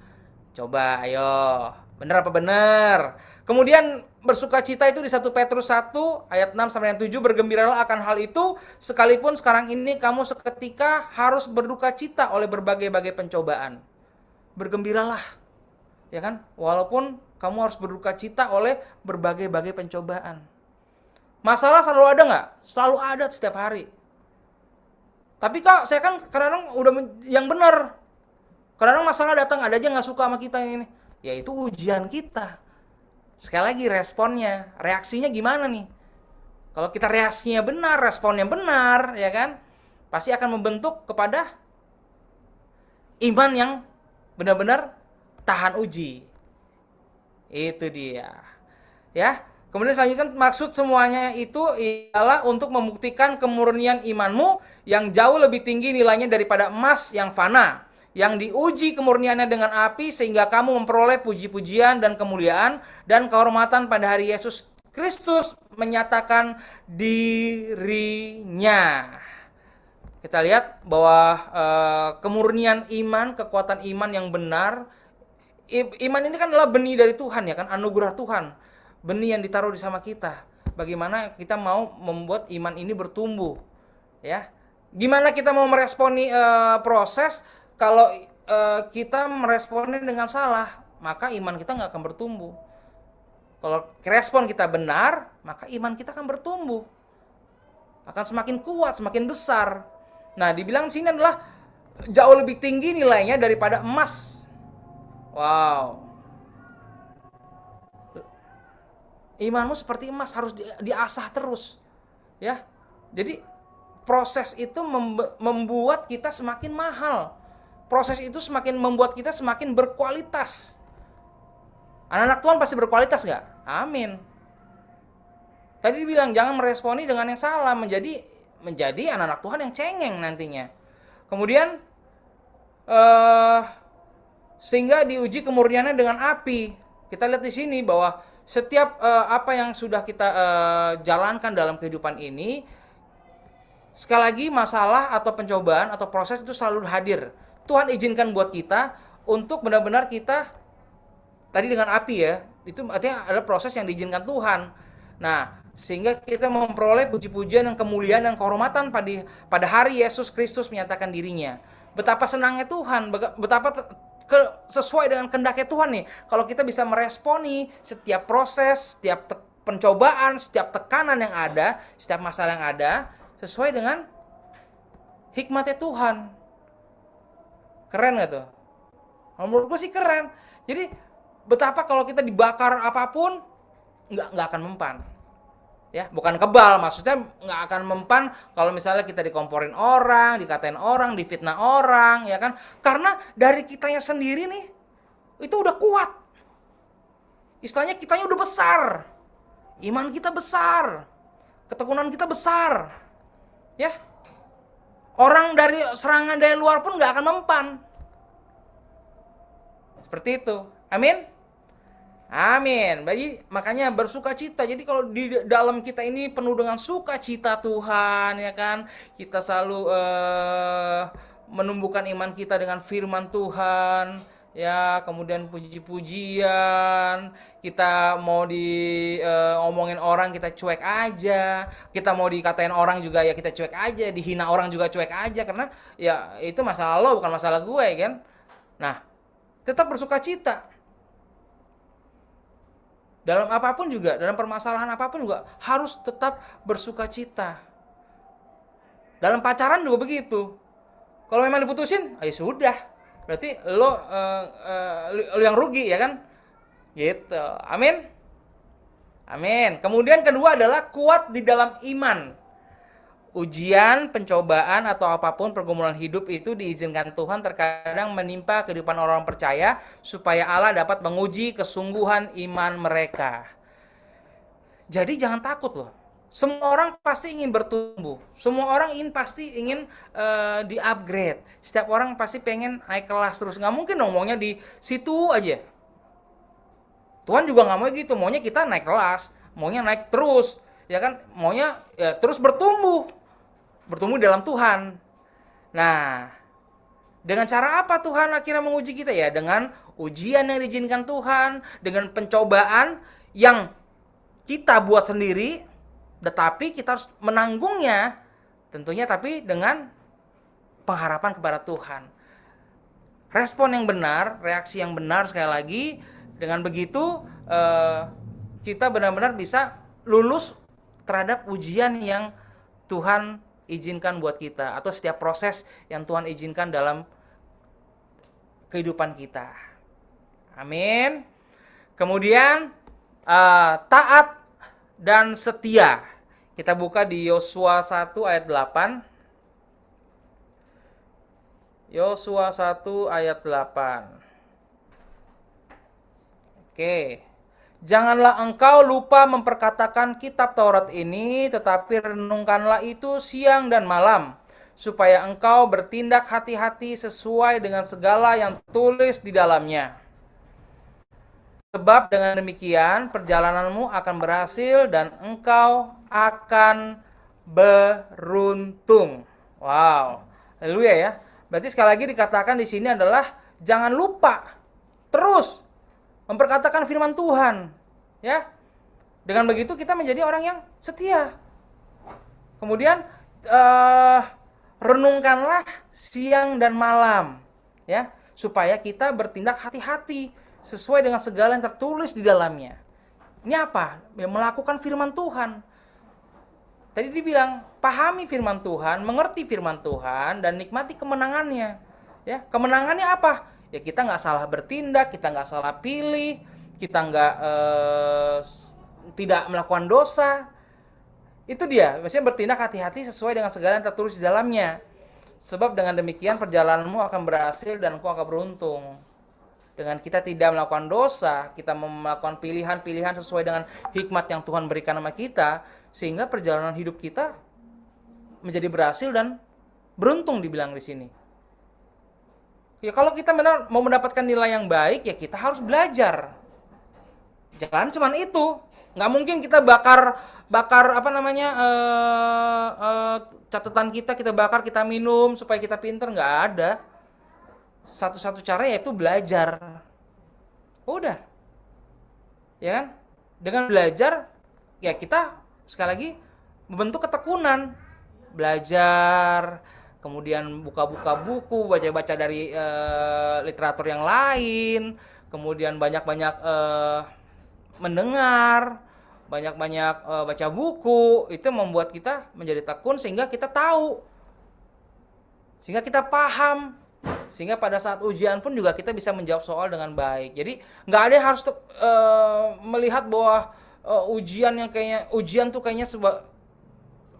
Coba, ayo. Bener apa bener? Kemudian bersukacita itu di 1 Petrus 1 ayat 6 sampai 7, bergembiralah akan hal itu sekalipun sekarang ini kamu seketika harus berduka cita oleh berbagai-bagai pencobaan. Bergembiralah. Ya kan? Walaupun kamu harus berduka cita oleh berbagai-bagai pencobaan. Masalah selalu ada nggak? Selalu ada setiap hari. Tapi Kak, saya kan kadang-kadang udah yang benar. Kadang-kadang masalah datang, ada aja nggak suka sama kita ini. Ya itu ujian kita. Sekali lagi responnya, reaksinya gimana nih? Kalau kita reaksinya benar, responnya benar, ya kan? Pasti akan membentuk kepada iman yang benar-benar tahan uji. Itu dia. Ya. Kemudian selanjutnya maksud semuanya itu ialah untuk membuktikan kemurnian imanmu yang jauh lebih tinggi nilainya daripada emas yang fana, yang diuji kemurniannya dengan api sehingga kamu memperoleh puji-pujian dan kemuliaan dan kehormatan pada hari Yesus Kristus menyatakan dirinya. Kita lihat bahwa kemurnian iman, kekuatan iman yang benar, iman ini kan adalah benih dari Tuhan, ya kan, anugerah Tuhan. Benih yang ditaruh di sama kita. Bagaimana kita mau membuat iman ini bertumbuh, ya? Gimana kita mau meresponi proses kalau kita meresponnya dengan salah, maka iman kita nggak akan bertumbuh. Kalau respon kita benar, maka iman kita akan bertumbuh, akan semakin kuat, semakin besar. Nah, dibilang sini adalah jauh lebih tinggi nilainya daripada emas. Wow. Imanmu seperti emas, harus diasah terus, ya. Jadi proses itu membuat kita semakin mahal. Proses itu semakin membuat kita semakin berkualitas. Anak-anak Tuhan pasti berkualitas nggak? Amin. Tadi dibilang jangan meresponi dengan yang salah, menjadi anak-anak Tuhan yang cengeng nantinya. Kemudian sehingga diuji kemurniannya dengan api. Kita lihat di sini bahwa setiap apa yang sudah kita jalankan dalam kehidupan ini, sekali lagi masalah atau pencobaan atau proses itu selalu hadir. Tuhan izinkan buat kita untuk benar-benar kita, tadi dengan api ya, itu artinya adalah proses yang diizinkan Tuhan. Nah, sehingga kita memperoleh puji-pujian dan kemuliaan dan kehormatan pada hari Yesus Kristus menyatakan dirinya. Betapa senangnya Tuhan, betapa sesuai dengan kehendaknya Tuhan nih, kalau kita bisa meresponi setiap proses, setiap pencobaan, setiap tekanan yang ada, setiap masalah yang ada sesuai dengan hikmatnya Tuhan. Keren gak tuh? Menurut gue sih keren. Jadi betapa kalau kita dibakar apapun nggak akan mempan. Ya, bukan kebal, maksudnya nggak akan mempan kalau misalnya kita dikomporin orang, dikatain orang, difitnah orang, ya kan? Karena dari kitanya sendiri nih, itu udah kuat. Istilahnya kitanya udah besar. Iman kita besar. Ketekunan kita besar. Ya. Orang dari serangan dari luar pun nggak akan mempan. Seperti itu. Amin. Amin. Makanya bersukacita. Jadi kalau di dalam kita ini penuh dengan sukacita Tuhan, ya kan, kita selalu menumbuhkan iman kita dengan firman Tuhan, ya, kemudian puji-pujian. Kita mau omongin orang kita cuek aja, kita mau dikatain orang juga ya kita cuek aja, dihina orang juga cuek aja, karena ya itu masalah lo, bukan masalah gue, kan. Nah, tetap bersukacita. Dalam apapun juga, dalam permasalahan apapun juga harus tetap bersukacita. Dalam pacaran juga begitu. Kalau memang diputusin, ya sudah. Berarti lo yang rugi, ya kan? Gitu. Amin. Amin. Kemudian kedua adalah kuat di dalam iman. Ujian, pencobaan, atau apapun pergumulan hidup itu diizinkan Tuhan terkadang menimpa kehidupan orang percaya supaya Allah dapat menguji kesungguhan iman mereka. Jadi jangan takut loh. Semua orang pasti ingin bertumbuh. Semua orang pasti ingin di-upgrade. Setiap orang pasti pengen naik kelas terus. Nggak mungkin dong maunya di situ aja. Tuhan juga nggak mau gitu. Maunya kita naik kelas. Maunya naik terus. Ya kan? Maunya ya, terus bertumbuh dalam Tuhan. Nah, dengan cara apa Tuhan akhirnya menguji kita ya? Dengan ujian yang diizinkan Tuhan, dengan pencobaan yang kita buat sendiri, tetapi kita harus menanggungnya, tentunya tapi dengan pengharapan kepada Tuhan. Respon yang benar, reaksi yang benar sekali lagi, dengan begitu kita benar-benar bisa lulus terhadap ujian yang Tuhan izinkan buat kita, atau setiap proses yang Tuhan izinkan dalam kehidupan kita. Amin. Kemudian taat dan setia. Kita buka di Yosua 1 ayat 8. Yosua 1 ayat 8. Oke. Janganlah engkau lupa memperkatakan kitab Taurat ini, tetapi renungkanlah itu siang dan malam, supaya engkau bertindak hati-hati sesuai dengan segala yang tulis di dalamnya. Sebab dengan demikian perjalananmu akan berhasil dan engkau akan beruntung. Wow, haleluya ya. Berarti sekali lagi dikatakan di sini adalah jangan lupa terus memperkatakan firman Tuhan, ya. Dengan begitu kita menjadi orang yang setia. Kemudian renungkanlah siang dan malam, ya, supaya kita bertindak hati-hati sesuai dengan segala yang tertulis di dalamnya. Ini apa? Ya, melakukan firman Tuhan. Tadi dibilang pahami firman Tuhan, mengerti firman Tuhan, dan nikmati kemenangannya. Ya, kemenangannya apa? Ya kita nggak salah bertindak, kita nggak salah pilih, kita nggak tidak melakukan dosa. Itu dia, maksudnya bertindak hati-hati sesuai dengan segala yang tertulis di dalamnya. Sebab dengan demikian perjalananmu akan berhasil dan engkau akan beruntung. Dengan kita tidak melakukan dosa, kita melakukan pilihan-pilihan sesuai dengan hikmat yang Tuhan berikan sama kita, sehingga perjalanan hidup kita menjadi berhasil dan beruntung dibilang di sini. Ya kalau kita benar mau mendapatkan nilai yang baik, ya kita harus belajar. Jangan cuman itu. Nggak mungkin kita bakar apa namanya catatan kita bakar, kita minum supaya kita pinter. Nggak ada. Satu-satu cara yaitu belajar. Udah. Ya kan? Dengan belajar, ya kita sekali lagi membentuk ketekunan. Belajar, kemudian buka-buka buku, baca-baca dari literatur yang lain, kemudian banyak-banyak mendengar, banyak-banyak baca buku. Itu membuat kita menjadi tekun sehingga kita tahu, sehingga kita paham, sehingga pada saat ujian pun juga kita bisa menjawab soal dengan baik. Jadi nggak ada yang harus melihat bahwa ujian tuh kayaknya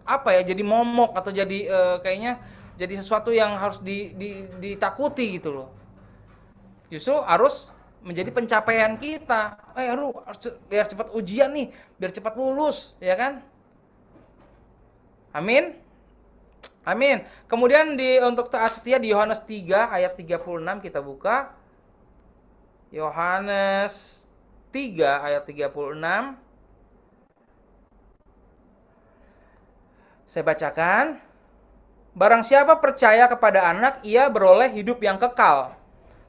apa ya, jadi momok atau jadi kayaknya jadi sesuatu yang harus ditakuti gitu loh. Justru harus menjadi pencapaian kita. Biar cepat ujian nih, biar cepat lulus, ya kan? Amin. Amin. Kemudian untuk taat setia di Yohanes 3 ayat 36 kita buka. Yohanes 3 ayat 36. Saya bacakan. Barang siapa percaya kepada anak, ia beroleh hidup yang kekal.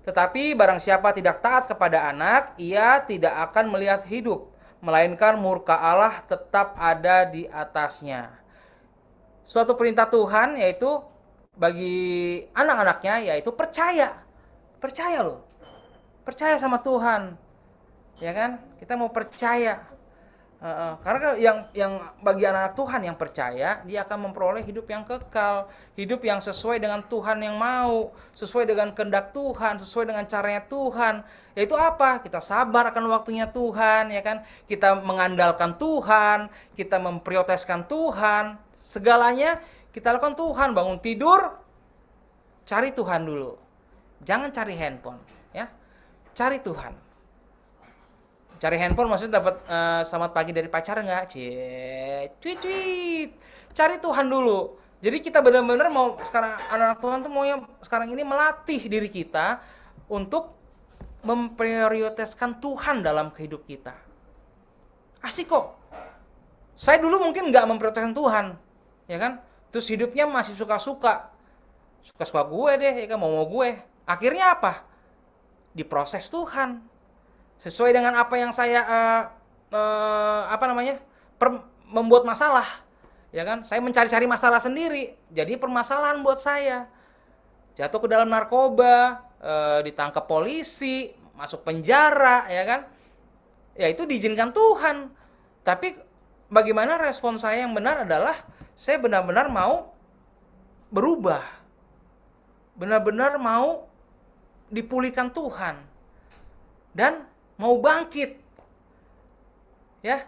Tetapi barang siapa tidak taat kepada anak, ia tidak akan melihat hidup, melainkan murka Allah tetap ada di atasnya. Suatu perintah Tuhan yaitu bagi anak-anaknya yaitu percaya. Percaya loh. Percaya sama Tuhan. Ya kan? Kita mau percaya. Karena yang bagi anak Tuhan yang percaya, dia akan memperoleh hidup yang kekal, hidup yang sesuai dengan Tuhan yang mau, sesuai dengan kehendak Tuhan, sesuai dengan caranya Tuhan. Yaitu apa? Kita sabar akan waktunya Tuhan, ya kan? Kita mengandalkan Tuhan, kita memprioritaskan Tuhan, segalanya kita lakukan Tuhan. Bangun tidur, cari Tuhan dulu. Jangan cari handphone, ya. Cari Tuhan. Cari handphone maksudnya dapat selamat pagi dari pacar nggak? Tweet. Cari Tuhan dulu. Jadi kita benar-benar mau sekarang, anak-anak Tuhan tuh mau yang sekarang ini melatih diri kita untuk memprioritaskan Tuhan dalam kehidup kita. Asik kok. Saya dulu mungkin nggak memprioritaskan Tuhan, ya kan? Terus hidupnya masih suka-suka gue deh, ya kan, mau gue. Akhirnya apa? Diproses Tuhan. Sesuai dengan apa yang saya membuat masalah, ya kan? Saya mencari-cari masalah sendiri, jadi permasalahan buat saya. Jatuh ke dalam narkoba, ditangkap polisi, masuk penjara, ya kan? Ya itu diizinkan Tuhan. Tapi bagaimana respon saya yang benar adalah saya benar-benar mau berubah, benar-benar mau dipulihkan Tuhan, dan mau bangkit. Ya.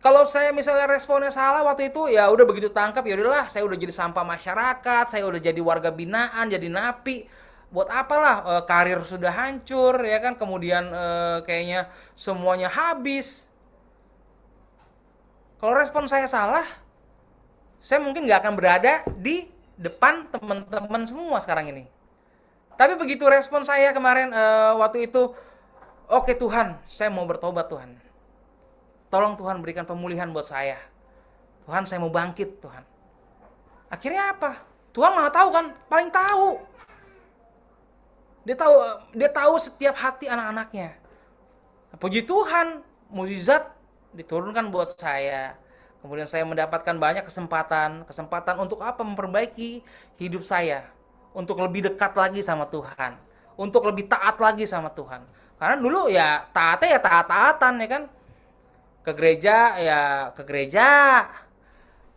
Kalau saya misalnya responnya salah waktu itu, ya udah begitu tangkap, ya udahlah, saya udah jadi sampah masyarakat, saya udah jadi warga binaan, jadi napi. Buat apalah, karir sudah hancur, ya kan? Kemudian kayaknya semuanya habis. Kalau respon saya salah, saya mungkin nggak akan berada di depan teman-teman semua sekarang ini. Tapi begitu respon saya kemarin waktu itu, oke Tuhan, saya mau bertobat Tuhan. Tolong Tuhan berikan pemulihan buat saya. Tuhan, saya mau bangkit Tuhan. Akhirnya apa? Tuhan Maha tahu kan? Paling tahu. Dia tahu setiap hati anak-anaknya. Puji Tuhan, mukjizat diturunkan buat saya. Kemudian saya mendapatkan banyak kesempatan untuk apa? Memperbaiki hidup saya, untuk lebih dekat lagi sama Tuhan, untuk lebih taat lagi sama Tuhan. Karena dulu ya taatnya ya taat-taatan, ya kan. Ke gereja ya ke gereja.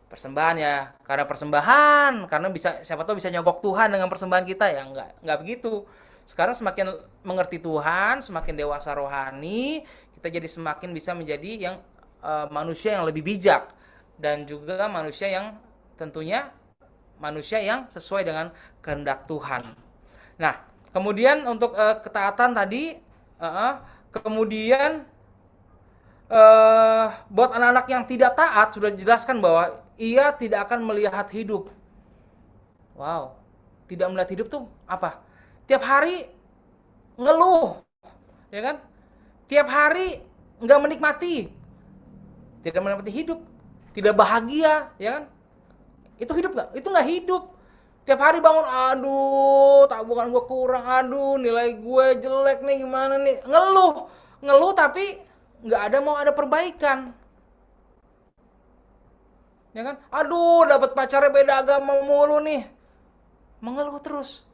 Persembahan ya karena persembahan, karena siapa tahu bisa nyogok Tuhan dengan persembahan kita, ya enggak begitu. Sekarang semakin mengerti Tuhan, semakin dewasa rohani, kita jadi semakin bisa menjadi yang manusia yang lebih bijak, dan juga manusia yang tentunya manusia yang sesuai dengan kehendak Tuhan. Nah, kemudian untuk ketaatan tadi, kemudian buat anak-anak yang tidak taat sudah dijelaskan bahwa ia tidak akan melihat hidup. Wow, tidak melihat hidup tuh apa? Tiap hari ngeluh, ya kan? Tiap hari nggak menikmati, tidak menikmati hidup, tidak bahagia, ya kan? Itu hidup nggak? Itu nggak hidup. Tiap hari bangun, aduh, tabungan gue kurang, aduh, nilai gue jelek nih, gimana nih? Ngeluh tapi nggak ada perbaikan. Ya kan? Aduh, dapat pacarnya beda agama mulu nih. Mengeluh terus.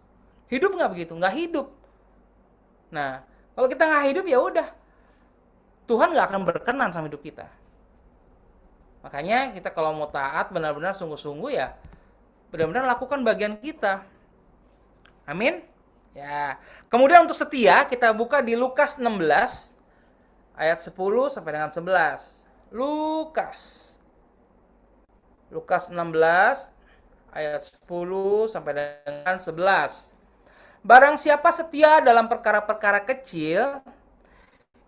Hidup nggak begitu? Nggak hidup. Nah, kalau kita nggak hidup ya udah. Tuhan nggak akan berkenan sama hidup kita. Makanya kita kalau mau taat benar-benar sungguh-sungguh ya, benar-benar lakukan bagian kita. Amin. Ya. Kemudian untuk setia kita buka di Lukas 16 ayat 10 sampai dengan 11. Lukas 16 ayat 10 sampai dengan 11. Barang siapa setia dalam perkara-perkara kecil,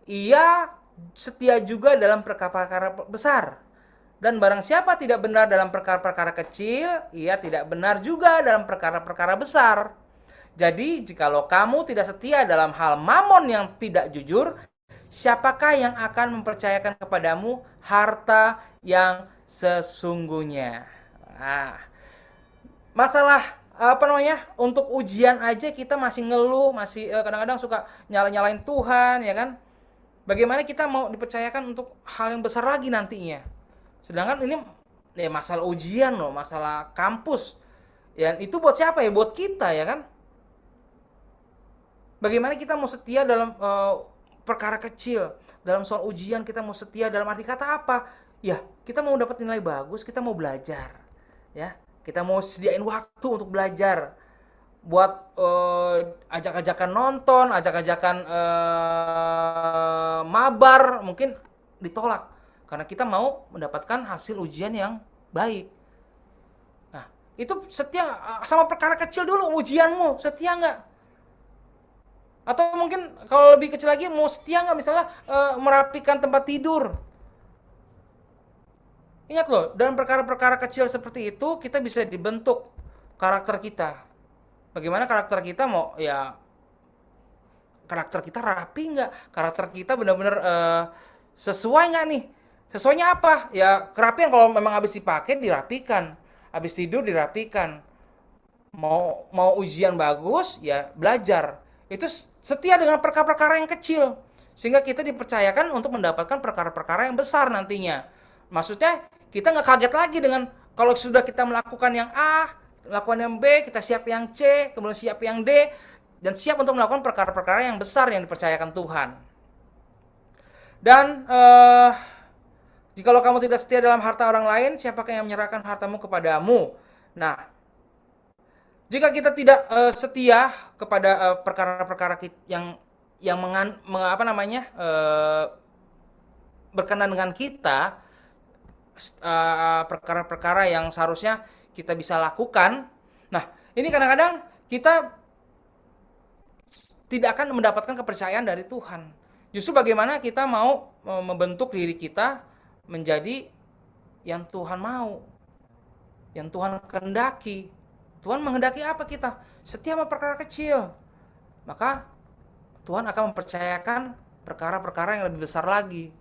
ia setia juga dalam perkara-perkara besar. Dan barang siapa tidak benar dalam perkara-perkara kecil, ia tidak benar juga dalam perkara-perkara besar. Jadi, jikalau kamu tidak setia dalam hal mamon yang tidak jujur, siapakah yang akan mempercayakan kepadamu harta yang sesungguhnya? Nah, masalah untuk ujian aja kita masih ngeluh, masih kadang-kadang suka nyalain Tuhan, ya kan? Bagaimana kita mau dipercayakan untuk hal yang besar lagi nantinya? Sedangkan ini ya masalah ujian loh, masalah kampus. Ya itu buat siapa ya? Buat kita, ya kan? Bagaimana kita mau setia dalam perkara kecil? dalam soal ujian kita mau setia dalam arti kata apa? Ya, kita mau dapat nilai bagus, kita mau belajar. Ya, kita mau sediain waktu untuk belajar. Buat ajak-ajakan nonton, ajak-ajakan mabar mungkin ditolak karena kita mau mendapatkan hasil ujian yang baik. Nah, itu setia sama perkara kecil dulu, ujianmu setia nggak? Atau mungkin kalau lebih kecil lagi, mau setia nggak misalnya merapikan tempat tidur? Ingat loh, dalam perkara-perkara kecil seperti itu kita bisa dibentuk karakter kita. Bagaimana karakter kita mau ya, karakter kita rapi nggak? Karakter kita benar-benar sesuai nggak nih? Sesuainya apa? Ya kerapian kalau memang habis dipakai dirapikan, habis tidur dirapikan. Mau ujian bagus ya belajar. Itu setia dengan perkara-perkara yang kecil sehingga kita dipercayakan untuk mendapatkan perkara-perkara yang besar nantinya. Maksudnya kita nggak kaget lagi dengan kalau sudah kita melakukan yang A, lakukan yang B, kita siap yang C, kemudian siap yang D, dan siap untuk melakukan perkara-perkara yang besar yang dipercayakan Tuhan. Dan jikalau kamu tidak setia dalam harta orang lain, siapakah yang menyerahkan hartamu kepadamu? Nah, jika kita tidak setia kepada perkara-perkara yang berkenan dengan kita, perkara-perkara yang seharusnya kita bisa lakukan. Nah, ini kadang-kadang kita tidak akan mendapatkan kepercayaan dari Tuhan. Justru bagaimana kita mau membentuk diri kita menjadi yang Tuhan mau, yang Tuhan kehendaki. Tuhan menghendaki apa kita? Setia sama perkara kecil. Maka Tuhan akan mempercayakan perkara-perkara yang lebih besar lagi.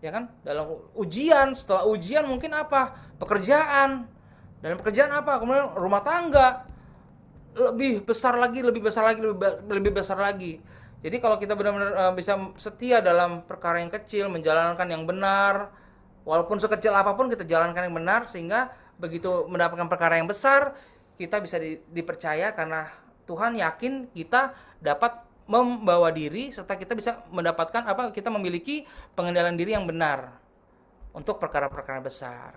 Ya kan? Dalam ujian, setelah ujian mungkin apa? Pekerjaan. Dalam pekerjaan apa? Kemudian rumah tangga. Lebih besar lagi, lebih besar lagi, lebih besar lagi. Jadi kalau kita benar-benar bisa setia dalam perkara yang kecil, menjalankan yang benar, walaupun sekecil apapun kita jalankan yang benar, sehingga begitu mendapatkan perkara yang besar, kita bisa dipercaya karena Tuhan yakin kita dapat membawa diri serta kita bisa mendapatkan kita memiliki pengendalian diri yang benar untuk perkara-perkara besar.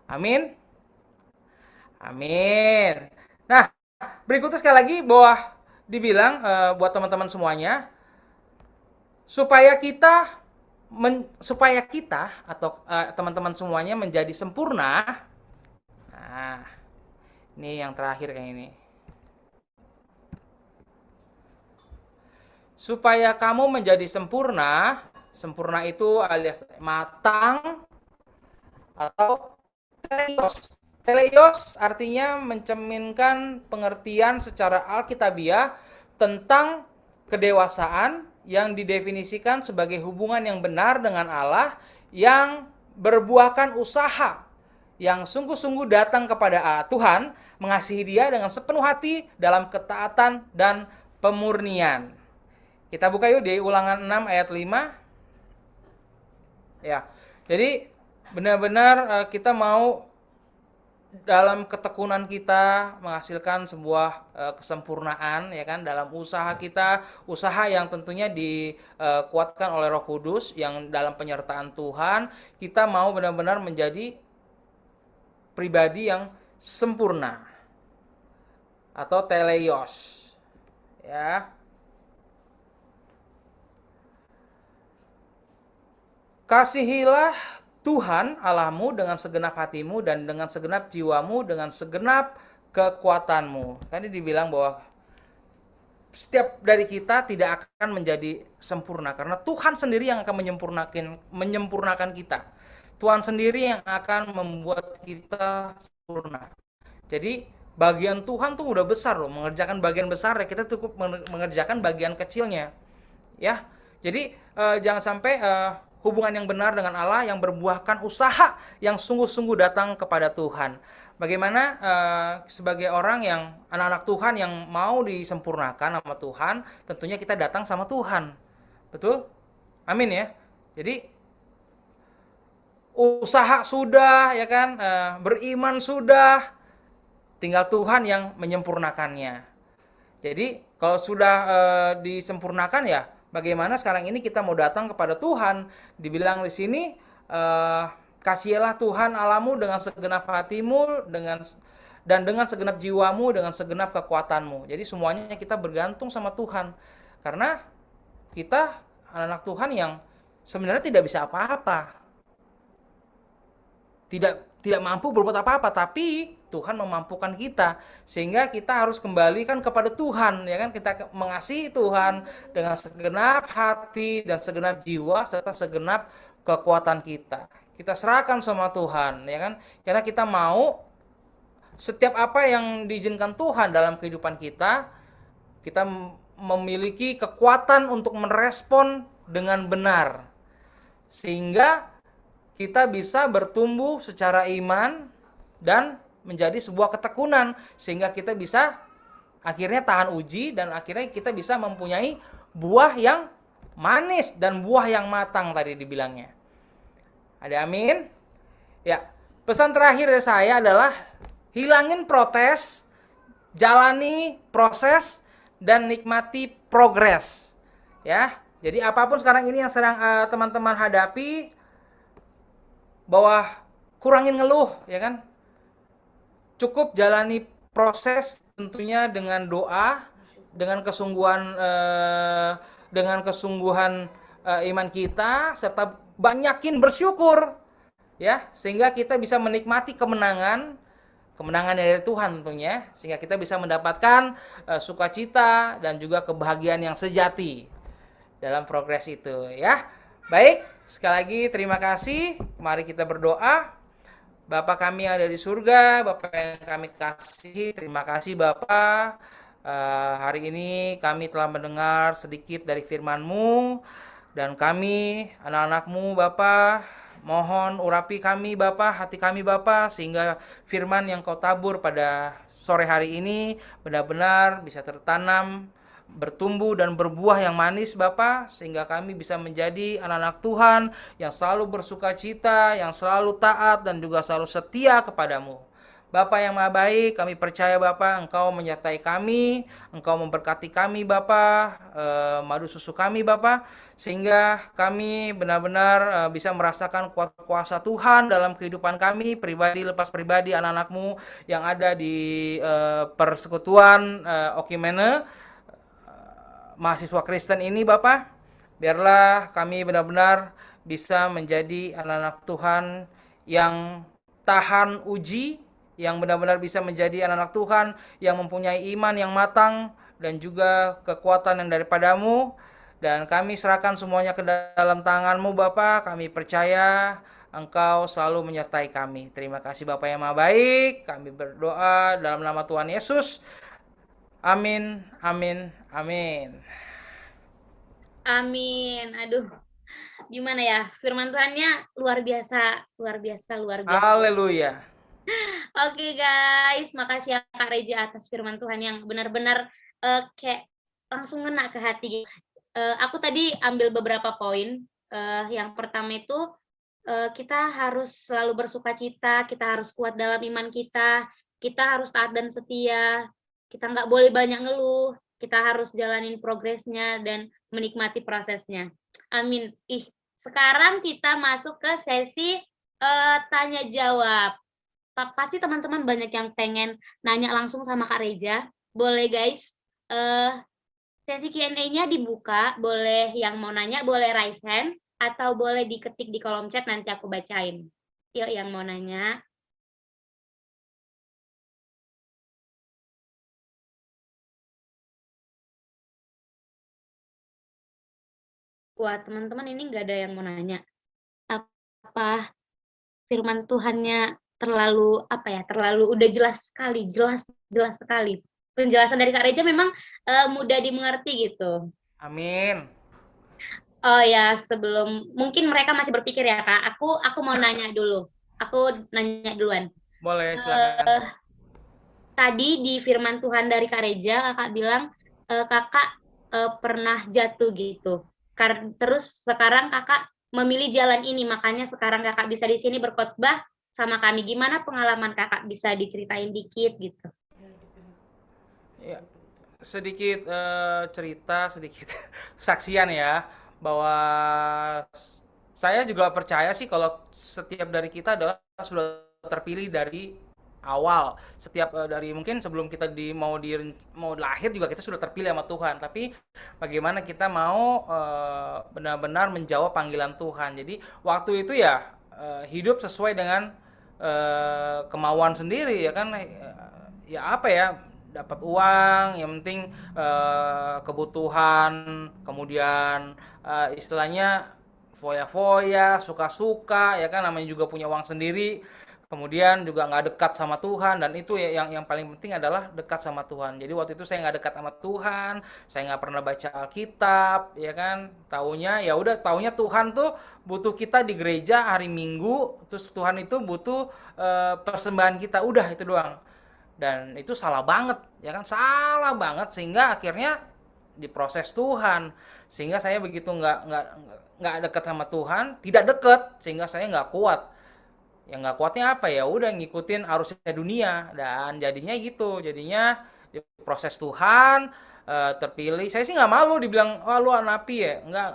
Amin. Amin. Nah, berikutnya sekali lagi bahwa dibilang buat teman-teman semuanya supaya kita atau teman-teman semuanya menjadi sempurna. Nah, ini yang terakhir kayak ini. Supaya kamu menjadi sempurna, sempurna itu alias matang atau teleios. Teleios artinya mencerminkan pengertian secara alkitabiah tentang kedewasaan yang didefinisikan sebagai hubungan yang benar dengan Allah yang berbuahkan usaha yang sungguh-sungguh datang kepada Tuhan, mengasihi Dia dengan sepenuh hati dalam ketaatan dan pemurnian. Kita buka yuk di Ulangan 6 ayat 5. Ya. Jadi benar-benar kita mau dalam ketekunan kita menghasilkan sebuah kesempurnaan, ya kan, dalam usaha kita, usaha yang tentunya dikuatkan oleh Roh Kudus yang dalam penyertaan Tuhan, kita mau benar-benar menjadi pribadi yang sempurna atau teleios. Ya. Kasihilah Tuhan Allahmu dengan segenap hatimu dan dengan segenap jiwamu, dengan segenap kekuatanmu. Tadi dibilang bahwa setiap dari kita tidak akan menjadi sempurna karena Tuhan sendiri yang akan menyempurnakan kita. Tuhan sendiri yang akan membuat kita sempurna. Jadi bagian Tuhan tuh udah besar loh, mengerjakan bagian besar ya, kita cukup mengerjakan bagian kecilnya. Ya. Jadi jangan sampai hubungan yang benar dengan Allah yang berbuahkan usaha yang sungguh-sungguh datang kepada Tuhan. Bagaimana sebagai orang yang anak-anak Tuhan yang mau disempurnakan sama Tuhan, tentunya kita datang sama Tuhan. Betul? Amin ya. Jadi usaha sudah, ya kan, beriman sudah, tinggal Tuhan yang menyempurnakannya. Jadi kalau sudah disempurnakan ya Bagaimana sekarang ini kita mau datang kepada Tuhan, dibilang di sini, kasihilah Tuhan Allahmu dengan segenap hatimu, dan dengan segenap jiwamu, dengan segenap kekuatanmu. Jadi semuanya kita bergantung sama Tuhan. Karena kita anak Tuhan yang sebenarnya tidak bisa apa-apa. Tidak mampu berbuat apa-apa, tapi Tuhan memampukan kita, sehingga kita harus kembalikan kepada Tuhan, ya kan? Kita mengasihi Tuhan dengan segenap hati dan segenap jiwa serta segenap kekuatan kita. Kita serahkan sama Tuhan, ya kan? Karena kita mau setiap apa yang diizinkan Tuhan dalam kehidupan kita, kita memiliki kekuatan untuk merespon dengan benar, sehingga kita bisa bertumbuh secara iman dan menjadi sebuah ketekunan, sehingga kita bisa akhirnya tahan uji dan akhirnya kita bisa mempunyai buah yang manis dan buah yang matang tadi dibilangnya. Ada amin? Ya, pesan terakhir dari saya adalah hilangin protes, jalani proses, dan nikmati progres. Ya, jadi apapun sekarang ini yang sedang teman-teman hadapi, bahwa kurangin ngeluh, ya kan? Cukup jalani proses tentunya dengan doa, dengan kesungguhan iman kita, serta banyakin bersyukur, ya, sehingga kita bisa menikmati kemenangan dari Tuhan tentunya, sehingga kita bisa mendapatkan sukacita dan juga kebahagiaan yang sejati dalam progres itu, ya. Baik, sekali lagi terima kasih. Mari kita berdoa. Bapa kami yang ada di surga, Bapa yang kami kasihi, terima kasih Bapa. Hari ini kami telah mendengar sedikit dari firman-Mu, dan kami anak-anak-Mu Bapa, mohon urapi kami Bapa, hati kami Bapa, sehingga firman yang Kau tabur pada sore hari ini benar-benar bisa tertanam, bertumbuh dan berbuah yang manis Bapa, sehingga kami bisa menjadi anak-anak Tuhan yang selalu bersukacita, yang selalu taat dan juga selalu setia kepadamu. Bapa yang Maha Baik, kami percaya Bapa, Engkau menyertai kami, Engkau memberkati kami Bapa, madu susu kami Bapa, sehingga kami benar-benar bisa merasakan kuasa Tuhan dalam kehidupan kami, pribadi lepas pribadi, anak-anak-Mu yang ada di persekutuan Okimene, mahasiswa Kristen ini Bapak. Biarlah kami benar-benar bisa menjadi anak-anak Tuhan yang tahan uji, yang benar-benar bisa menjadi anak-anak Tuhan yang mempunyai iman yang matang dan juga kekuatan yang daripadamu. Dan kami serahkan semuanya ke dalam tangan-Mu Bapak. Kami percaya Engkau selalu menyertai kami. Terima kasih Bapak yang Maha Baik. Kami berdoa dalam nama Tuhan Yesus. Amin, amin, amin. Amin. Aduh, gimana ya? Firman Tuhannya luar biasa, luar biasa, luar biasa. Haleluya. Oke guys, makasih ya Kak Reja atas firman Tuhan yang benar-benar kayak langsung ngena ke hati. Aku tadi ambil beberapa poin. Yang pertama itu kita harus selalu bersukacita, kita harus kuat dalam iman kita harus taat dan setia, kita nggak boleh banyak ngeluh, kita harus jalanin progresnya dan menikmati prosesnya. Amin. Sekarang kita masuk ke sesi tanya jawab. Pasti teman-teman banyak yang pengen nanya langsung sama Kak Reja. Boleh guys, sesi Q&A-nya dibuka, boleh yang mau nanya boleh raise hand, atau boleh diketik di kolom chat, nanti aku bacain. Yuk yang mau nanya. Wah, teman-teman ini nggak ada yang mau nanya. Apa firman Tuhannya terlalu udah jelas sekali, jelas sekali. Penjelasan dari Kak Reja memang mudah dimengerti gitu. Amin. Oh ya, sebelum mungkin mereka masih berpikir ya Kak, aku mau nanya dulu. Aku nanya duluan. Boleh, silakan. Tadi di firman Tuhan dari Kak Reja, Kakak bilang Kakak pernah jatuh gitu. Terus sekarang Kakak memilih jalan ini, makanya sekarang Kakak bisa di sini berkhotbah sama kami. Gimana pengalaman Kakak, bisa diceritain dikit gitu? Ya, sedikit cerita, sedikit kesaksian ya, bahwa saya juga percaya sih kalau setiap dari kita adalah sudah terpilih dari awal. Setiap dari mungkin sebelum kita mau lahir juga kita sudah terpilih sama Tuhan. Tapi bagaimana kita mau benar-benar menjawab panggilan Tuhan. Jadi waktu itu ya hidup sesuai dengan kemauan sendiri ya kan. Ya apa ya, dapat uang, yang penting kebutuhan, kemudian istilahnya foya-foya, suka-suka, ya kan, namanya juga punya uang sendiri. Kemudian juga nggak dekat sama Tuhan, dan itu ya yang paling penting adalah dekat sama Tuhan. Jadi waktu itu saya nggak dekat sama Tuhan, saya nggak pernah baca Alkitab, ya kan. Taunya Tuhan tuh butuh kita di gereja hari Minggu, terus Tuhan itu butuh persembahan kita, udah itu doang. Dan itu salah banget, ya kan, salah banget, sehingga akhirnya diproses Tuhan, sehingga saya begitu nggak dekat sama Tuhan, tidak dekat, sehingga saya nggak kuat. Yang nggak kuatnya apa, ya udah ngikutin arusnya dunia, dan jadinya gitu, jadinya diproses Tuhan, terpilih. Saya sih nggak malu dibilang, oh lu anak api ya, nggak.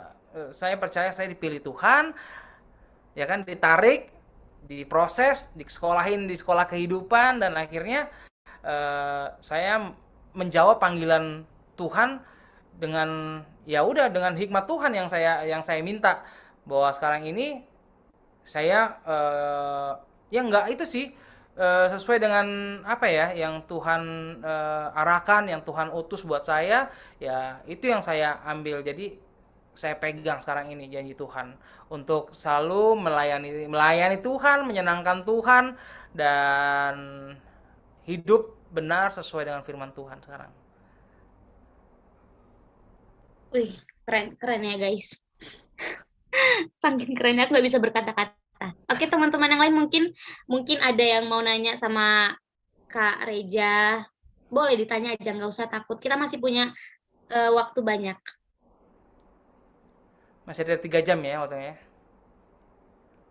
Saya percaya saya dipilih Tuhan, ya kan, ditarik, diproses, disekolahin di sekolah kehidupan, dan akhirnya saya menjawab panggilan Tuhan dengan, ya udah, dengan hikmat Tuhan yang saya minta, bahwa sekarang ini saya ya nggak itu sih, sesuai dengan apa ya yang Tuhan arahkan, yang Tuhan utus buat saya, ya itu yang saya ambil. Jadi saya pegang sekarang ini janji Tuhan untuk selalu melayani Tuhan, menyenangkan Tuhan, dan hidup benar sesuai dengan firman Tuhan sekarang. Wih, keren ya guys. Saking kerennya aku nggak bisa berkata-kata. Oke, teman-teman yang lain mungkin ada yang mau nanya sama Kak Reja. Boleh ditanya aja, nggak usah takut. Kita masih punya waktu banyak. Masih ada 3 jam ya waktunya.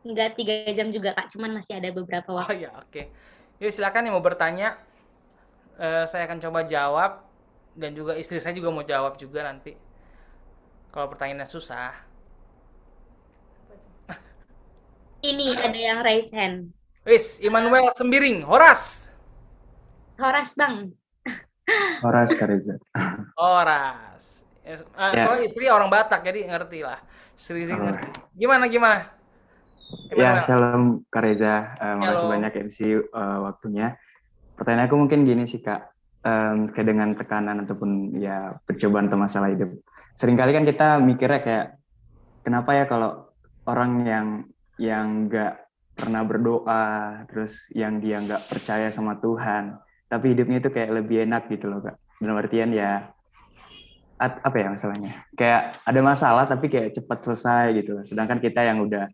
Nggak 3 jam juga Kak, cuman masih ada beberapa Oh waktu. ya, oke. Yuk silakan yang mau bertanya. Saya akan coba jawab, dan juga istri saya juga mau jawab juga nanti. Kalau pertanyaannya susah. Ini ada yang raise hand. Wis, Immanuel Sembiring, Horas. Horas Bang. Horas Kak Reza. Horas. Ya. Soalnya istri orang Batak, jadi ngerti lah. Istri Oh. ngerti. Gimana? Ya, Immanuel? shalom Kak Reza. Makasih Halo. banyak MC waktunya. Pertanyaan aku mungkin gini sih Kak, kayak dengan tekanan ataupun ya percobaan atau masalah hidup. Seringkali kan kita mikirnya kayak, kenapa ya kalau orang yang nggak pernah berdoa, terus yang dia nggak percaya sama Tuhan, tapi hidupnya itu kayak lebih enak gitu loh Kak. Dalam artian ya, apa ya masalahnya? Kayak ada masalah tapi kayak cepat selesai gitu loh. Sedangkan kita yang udah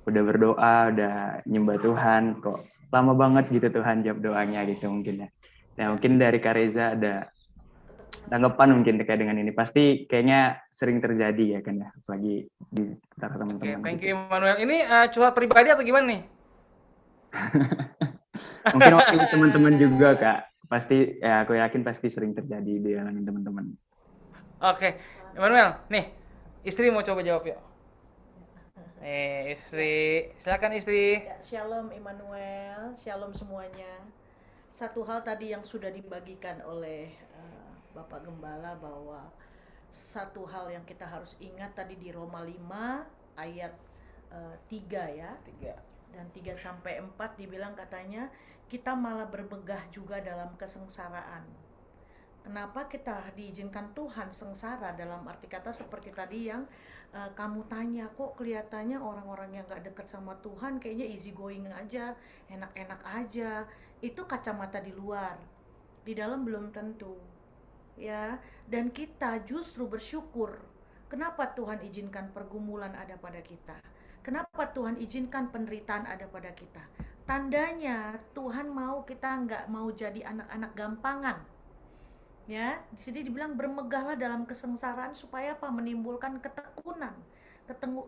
berdoa, udah nyembah Tuhan, kok lama banget gitu Tuhan jawab doanya gitu mungkin ya. Nah mungkin dari Kak Reza ada tanggapan mungkin terkait dengan ini. Pasti kayaknya sering terjadi ya kan ya, apalagi di antara Oke, teman-teman. thank Gitu. you Immanuel. Ini curhat pribadi atau gimana nih? Mungkin waktu teman-teman juga Kak. Pasti ya, aku yakin pasti sering terjadi di dalam teman-teman. Oke, Immanuel, nih istri mau coba jawab yuk. Istri, silakan istri. Ya, Shalom Immanuel, shalom semuanya. Satu hal tadi yang sudah dibagikan oleh Bapak Gembala, bahwa satu hal yang kita harus ingat tadi di Roma 5 ayat 3 ya. 3. Dan 3 sampai 4 dibilang katanya kita malah bermegah juga dalam kesengsaraan. Kenapa kita diizinkan Tuhan sengsara? Dalam arti kata seperti tadi yang kamu tanya, kok kelihatannya orang-orang yang gak dekat sama Tuhan kayaknya easy going aja, enak-enak aja. Itu kacamata di luar, di dalam belum tentu ya. Dan kita justru bersyukur, kenapa Tuhan izinkan pergumulan ada pada kita, kenapa Tuhan izinkan penderitaan ada pada kita. Tandanya Tuhan mau kita nggak mau jadi anak-anak gampangan ya. Di sini dibilang bermegahlah dalam kesengsaraan, supaya apa? Menimbulkan ketekunan.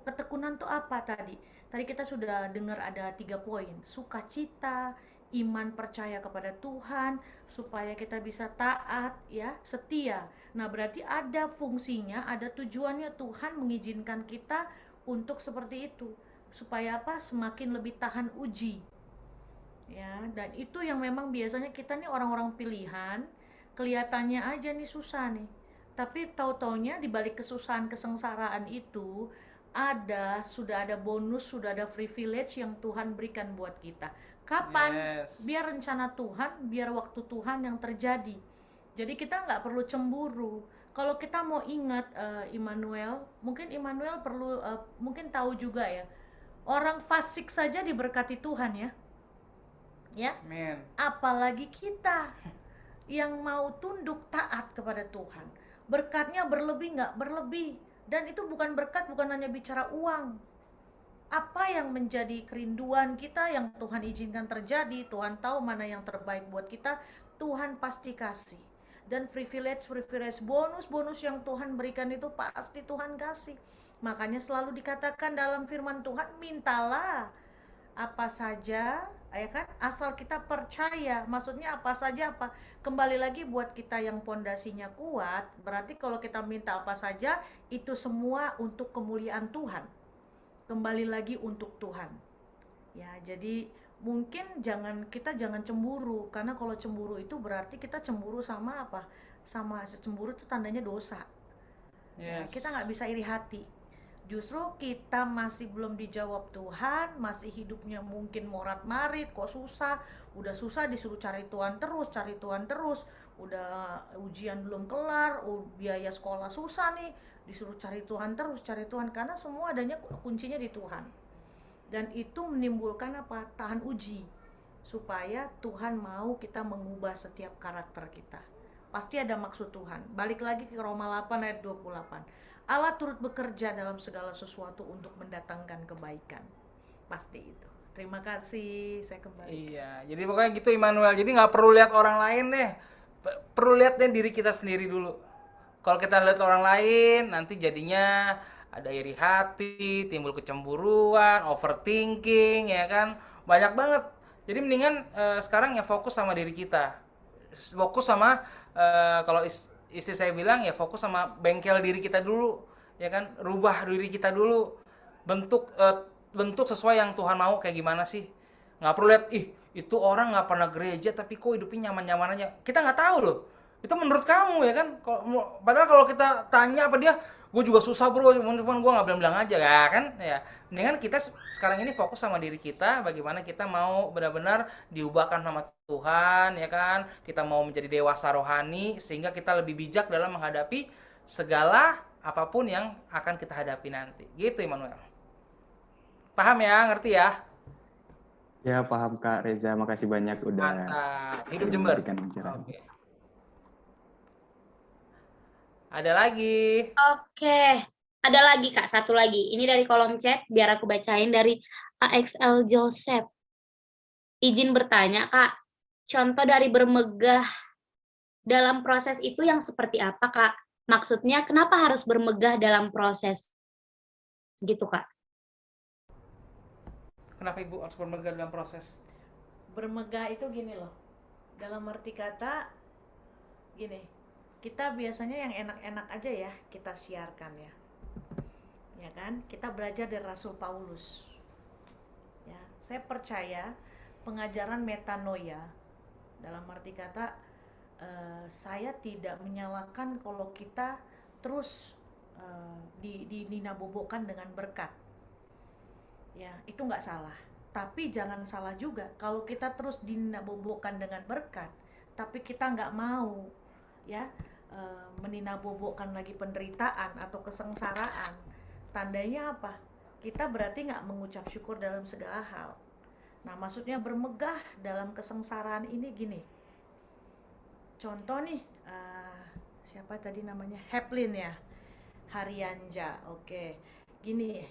Ketekunan tuh apa tadi? Tadi kita sudah dengar ada 3 poin: sukacita, iman percaya kepada Tuhan, supaya kita bisa taat, ya, setia. Nah, berarti ada fungsinya, ada tujuannya Tuhan mengizinkan kita untuk seperti itu. Supaya apa? Semakin lebih tahan uji. Ya, dan itu yang memang biasanya kita nih orang-orang pilihan, kelihatannya aja nih susah nih. Tapi tahu-taunya di balik kesusahan, kesengsaraan itu sudah ada bonus, sudah ada privilege yang Tuhan berikan buat kita. Kapan? Yes. Biar rencana Tuhan, biar waktu Tuhan yang terjadi. Jadi kita nggak perlu cemburu. Kalau kita mau ingat Immanuel, mungkin Immanuel perlu mungkin tahu juga ya. Orang fasik saja diberkati Tuhan ya. Ya, Amin. apalagi kita yang mau tunduk taat kepada Tuhan. Berkatnya berlebih nggak? Berlebih. Dan itu bukan berkat, bukan hanya bicara uang. Apa yang menjadi kerinduan kita yang Tuhan izinkan terjadi, Tuhan tahu mana yang terbaik buat kita, Tuhan pasti kasih. Dan privilege, bonus yang Tuhan berikan itu pasti Tuhan kasih. Makanya selalu dikatakan dalam firman Tuhan, mintalah apa saja, ya kan, asal kita percaya. Maksudnya apa saja apa, kembali lagi buat kita yang pondasinya kuat, berarti kalau kita minta apa saja itu semua untuk kemuliaan Tuhan, kembali lagi untuk Tuhan. Ya, jadi mungkin kita jangan cemburu, karena kalau cemburu itu berarti kita cemburu sama apa, sama cemburu itu tandanya dosa. Ya, Yes. kita nggak bisa iri hati. Justru kita masih belum dijawab Tuhan, masih hidupnya mungkin morat-marit, kok susah, udah susah disuruh cari Tuhan terus, udah ujian belum kelar, biaya sekolah susah nih, disuruh cari Tuhan terus, karena semua adanya kuncinya di Tuhan. Dan itu menimbulkan apa? Tahan uji, supaya Tuhan mau kita mengubah setiap karakter kita. Pasti ada maksud Tuhan. Balik lagi ke Roma 8 ayat 28. Allah turut bekerja dalam segala sesuatu untuk mendatangkan kebaikan. Pasti itu. Terima kasih, saya kembali. Iya, jadi pokoknya gitu Immanuel. Jadi nggak perlu lihat orang lain deh, perlu lihat deh diri kita sendiri dulu. Kalau kita lihat orang lain, nanti jadinya ada iri hati, timbul kecemburuan, overthinking, ya kan, banyak banget. Jadi mendingan sekarang ya fokus sama diri kita, fokus sama kalau istri saya bilang ya fokus sama bengkel diri kita dulu, ya kan, rubah diri kita dulu, bentuk sesuai yang Tuhan mau kayak gimana sih. Nggak perlu lihat, itu orang nggak pernah gereja tapi kok hidupnya nyaman-nyaman aja. Kita nggak tahu loh, itu menurut kamu, ya kan. Padahal kalau kita tanya apa dia, gue juga susah bro, cuman gue nggak bilang aja, ya kan. Ya mendingan kita sekarang ini fokus sama diri kita, bagaimana kita mau benar-benar diubahkan sama Tuhan, ya kan. Kita mau menjadi dewasa rohani sehingga kita lebih bijak dalam menghadapi segala apapun yang akan kita hadapi nanti. Gitu Immanuel. Paham ya, ngerti ya? Ya paham Kak Reza, makasih banyak udah Mantap. Hidup Jember. memberikan pencerahan. Oke. Ada lagi. Oke, ada lagi Kak, satu lagi. Ini dari kolom chat, biar aku bacain dari AXL Joseph. Izin bertanya Kak, contoh dari bermegah dalam proses itu yang seperti apa Kak? Maksudnya kenapa harus bermegah dalam proses? Gitu Kak. Kenapa Ibu harus bermegah dalam proses? Bermegah itu gini loh, dalam arti kata gini, kita biasanya yang enak-enak aja ya kita siarkan ya, ya kan? Kita belajar dari Rasul Paulus. Ya, saya percaya pengajaran metanoia, dalam arti kata saya tidak menyalahkan kalau kita terus dinabobokan dengan berkat. Ya, itu nggak salah. Tapi jangan salah juga kalau kita terus dinabobokan dengan berkat, tapi kita nggak mau ya meninabobokan lagi penderitaan atau kesengsaraan. Tandanya apa? Kita berarti nggak mengucap syukur dalam segala hal. Nah, maksudnya bermegah dalam kesengsaraan ini gini. Contoh nih, siapa tadi namanya? Heplin ya, Haryanja. Oke, gini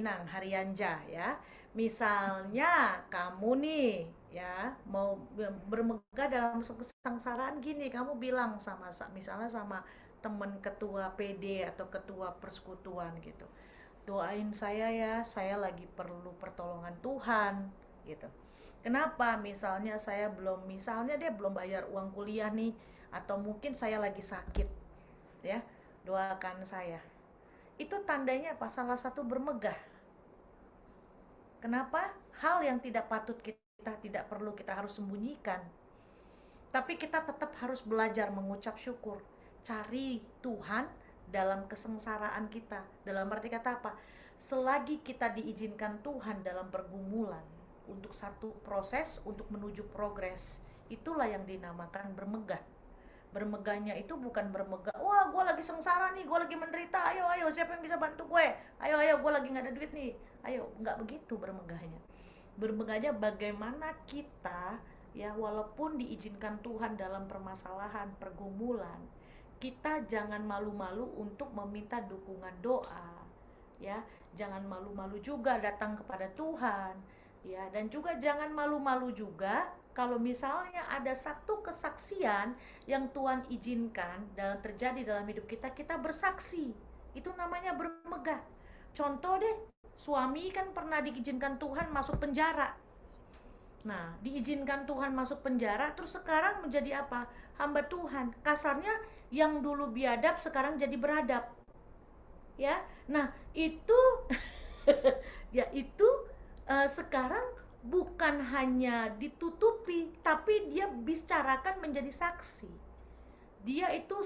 Inang, Haryanja ya. Misalnya kamu nih ya mau bermegah dalam kesengsaraan gini, kamu bilang misalnya sama teman ketua PD atau ketua persekutuan gitu, doain saya ya, saya lagi perlu pertolongan Tuhan gitu. Kenapa? Misalnya misalnya dia belum bayar uang kuliah nih, atau mungkin saya lagi sakit, ya, doakan saya. Itu tandanya apa? Salah satu bermegah. Kenapa? Hal yang tidak patut tidak perlu kita harus sembunyikan. Tapi kita tetap harus belajar mengucap syukur. Cari Tuhan dalam kesengsaraan kita. Dalam arti kata apa? Selagi kita diizinkan Tuhan dalam pergumulan, untuk satu proses, untuk menuju progres, itulah yang dinamakan bermegah. Bermegahnya itu bukan bermegah, wah gue lagi sengsara nih, gue lagi menderita, ayo siapa yang bisa bantu gue, ayo gue lagi gak ada duit nih, ayo. Nggak begitu bermegahnya. Bermegahnya bagaimana kita, ya, walaupun diizinkan Tuhan dalam permasalahan, pergumulan, kita jangan malu-malu untuk meminta dukungan doa, ya. Jangan malu-malu juga datang kepada Tuhan, ya. Dan juga jangan malu-malu juga kalau misalnya ada satu kesaksian yang Tuhan izinkan terjadi dalam hidup kita, kita bersaksi. Itu namanya bermegah. Contoh deh, suami kan pernah diizinkan Tuhan masuk penjara. Nah, diizinkan Tuhan masuk penjara, terus sekarang menjadi apa? Hamba Tuhan. Kasarnya yang dulu biadab sekarang jadi beradab. Ya. Nah, itu ya itu sekarang bukan hanya ditutupi, tapi dia bicarakan menjadi saksi. Dia itu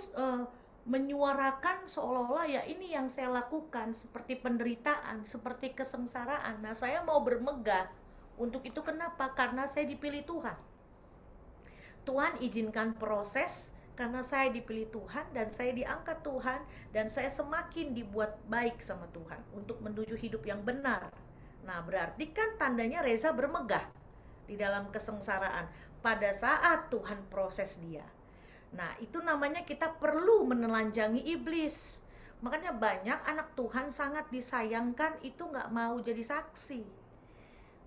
menyuarakan seolah-olah, ya ini yang saya lakukan, seperti penderitaan, seperti kesengsaraan. Nah, saya mau bermegah untuk itu. Kenapa? Karena saya dipilih Tuhan. Tuhan izinkan proses karena saya dipilih Tuhan dan saya diangkat Tuhan, dan saya semakin dibuat baik sama Tuhan untuk menuju hidup yang benar. Nah, berarti kan tandanya Reza bermegah di dalam kesengsaraan pada saat Tuhan proses dia. Nah, itu namanya kita perlu menelanjangi iblis. Makanya banyak anak Tuhan sangat disayangkan itu nggak mau jadi saksi.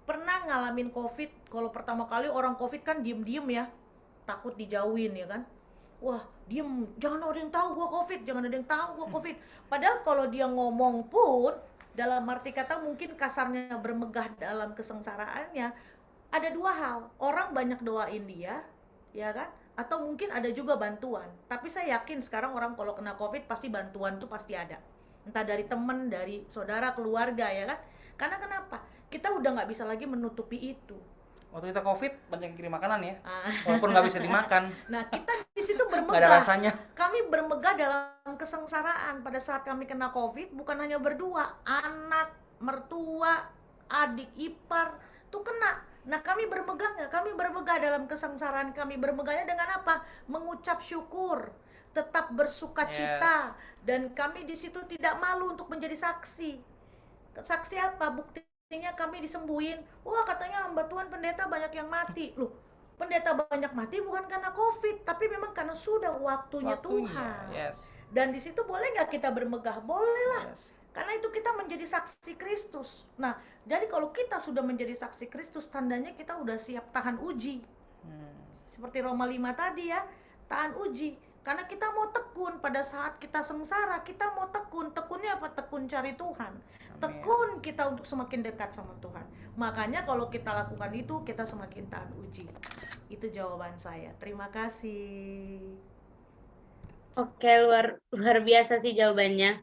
Pernah ngalamin COVID, kalau pertama kali orang COVID kan diem-diem ya, takut dijauhin ya kan. Wah, diem, jangan ada yang tahu gua COVID, jangan ada yang tahu gua COVID. Padahal kalau dia ngomong pun, dalam arti kata mungkin kasarnya bermegah dalam kesengsaraannya, ada dua hal. Orang banyak doain dia, ya kan? Atau mungkin ada juga bantuan. Tapi saya yakin sekarang orang kalau kena COVID pasti bantuan tuh pasti ada. Entah dari teman, dari saudara, keluarga, ya kan? Karena kenapa? Kita udah nggak bisa lagi menutupi itu. Waktu kita COVID banyak yang kirim makanan ya, walaupun nggak bisa dimakan. Nah, kita di situ bermegah. Nggak ada rasanya. Kami bermegah dalam kesengsaraan pada saat kami kena COVID, bukan hanya berdua, anak, mertua, adik ipar tuh kena. Nah, kami bermegah nggak? Kami bermegah dalam kesengsaraan kami. Bermegahnya dengan apa? Mengucap syukur, tetap bersukacita, dan kami di situ tidak malu untuk menjadi saksi. Saksi apa? Buktinya kami disembuhin. Wah, katanya hamba Tuhan pendeta banyak yang mati. Loh, pendeta banyak mati bukan karena COVID, tapi memang karena sudah waktunya Tuhan. Yes. Dan di situ boleh nggak kita bermegah? Boleh lah. Yes. Karena itu kita menjadi saksi Kristus. Nah, jadi kalau kita sudah menjadi saksi Kristus, tandanya kita udah siap tahan uji. Seperti Roma 5 tadi ya, tahan uji. Karena kita mau tekun pada saat kita sengsara, kita mau tekun. Tekunnya apa? Tekun cari Tuhan. Tekun kita untuk semakin dekat sama Tuhan. Makanya kalau kita lakukan itu, kita semakin tahan uji. Itu jawaban saya. Terima kasih. Oke, luar biasa sih jawabannya.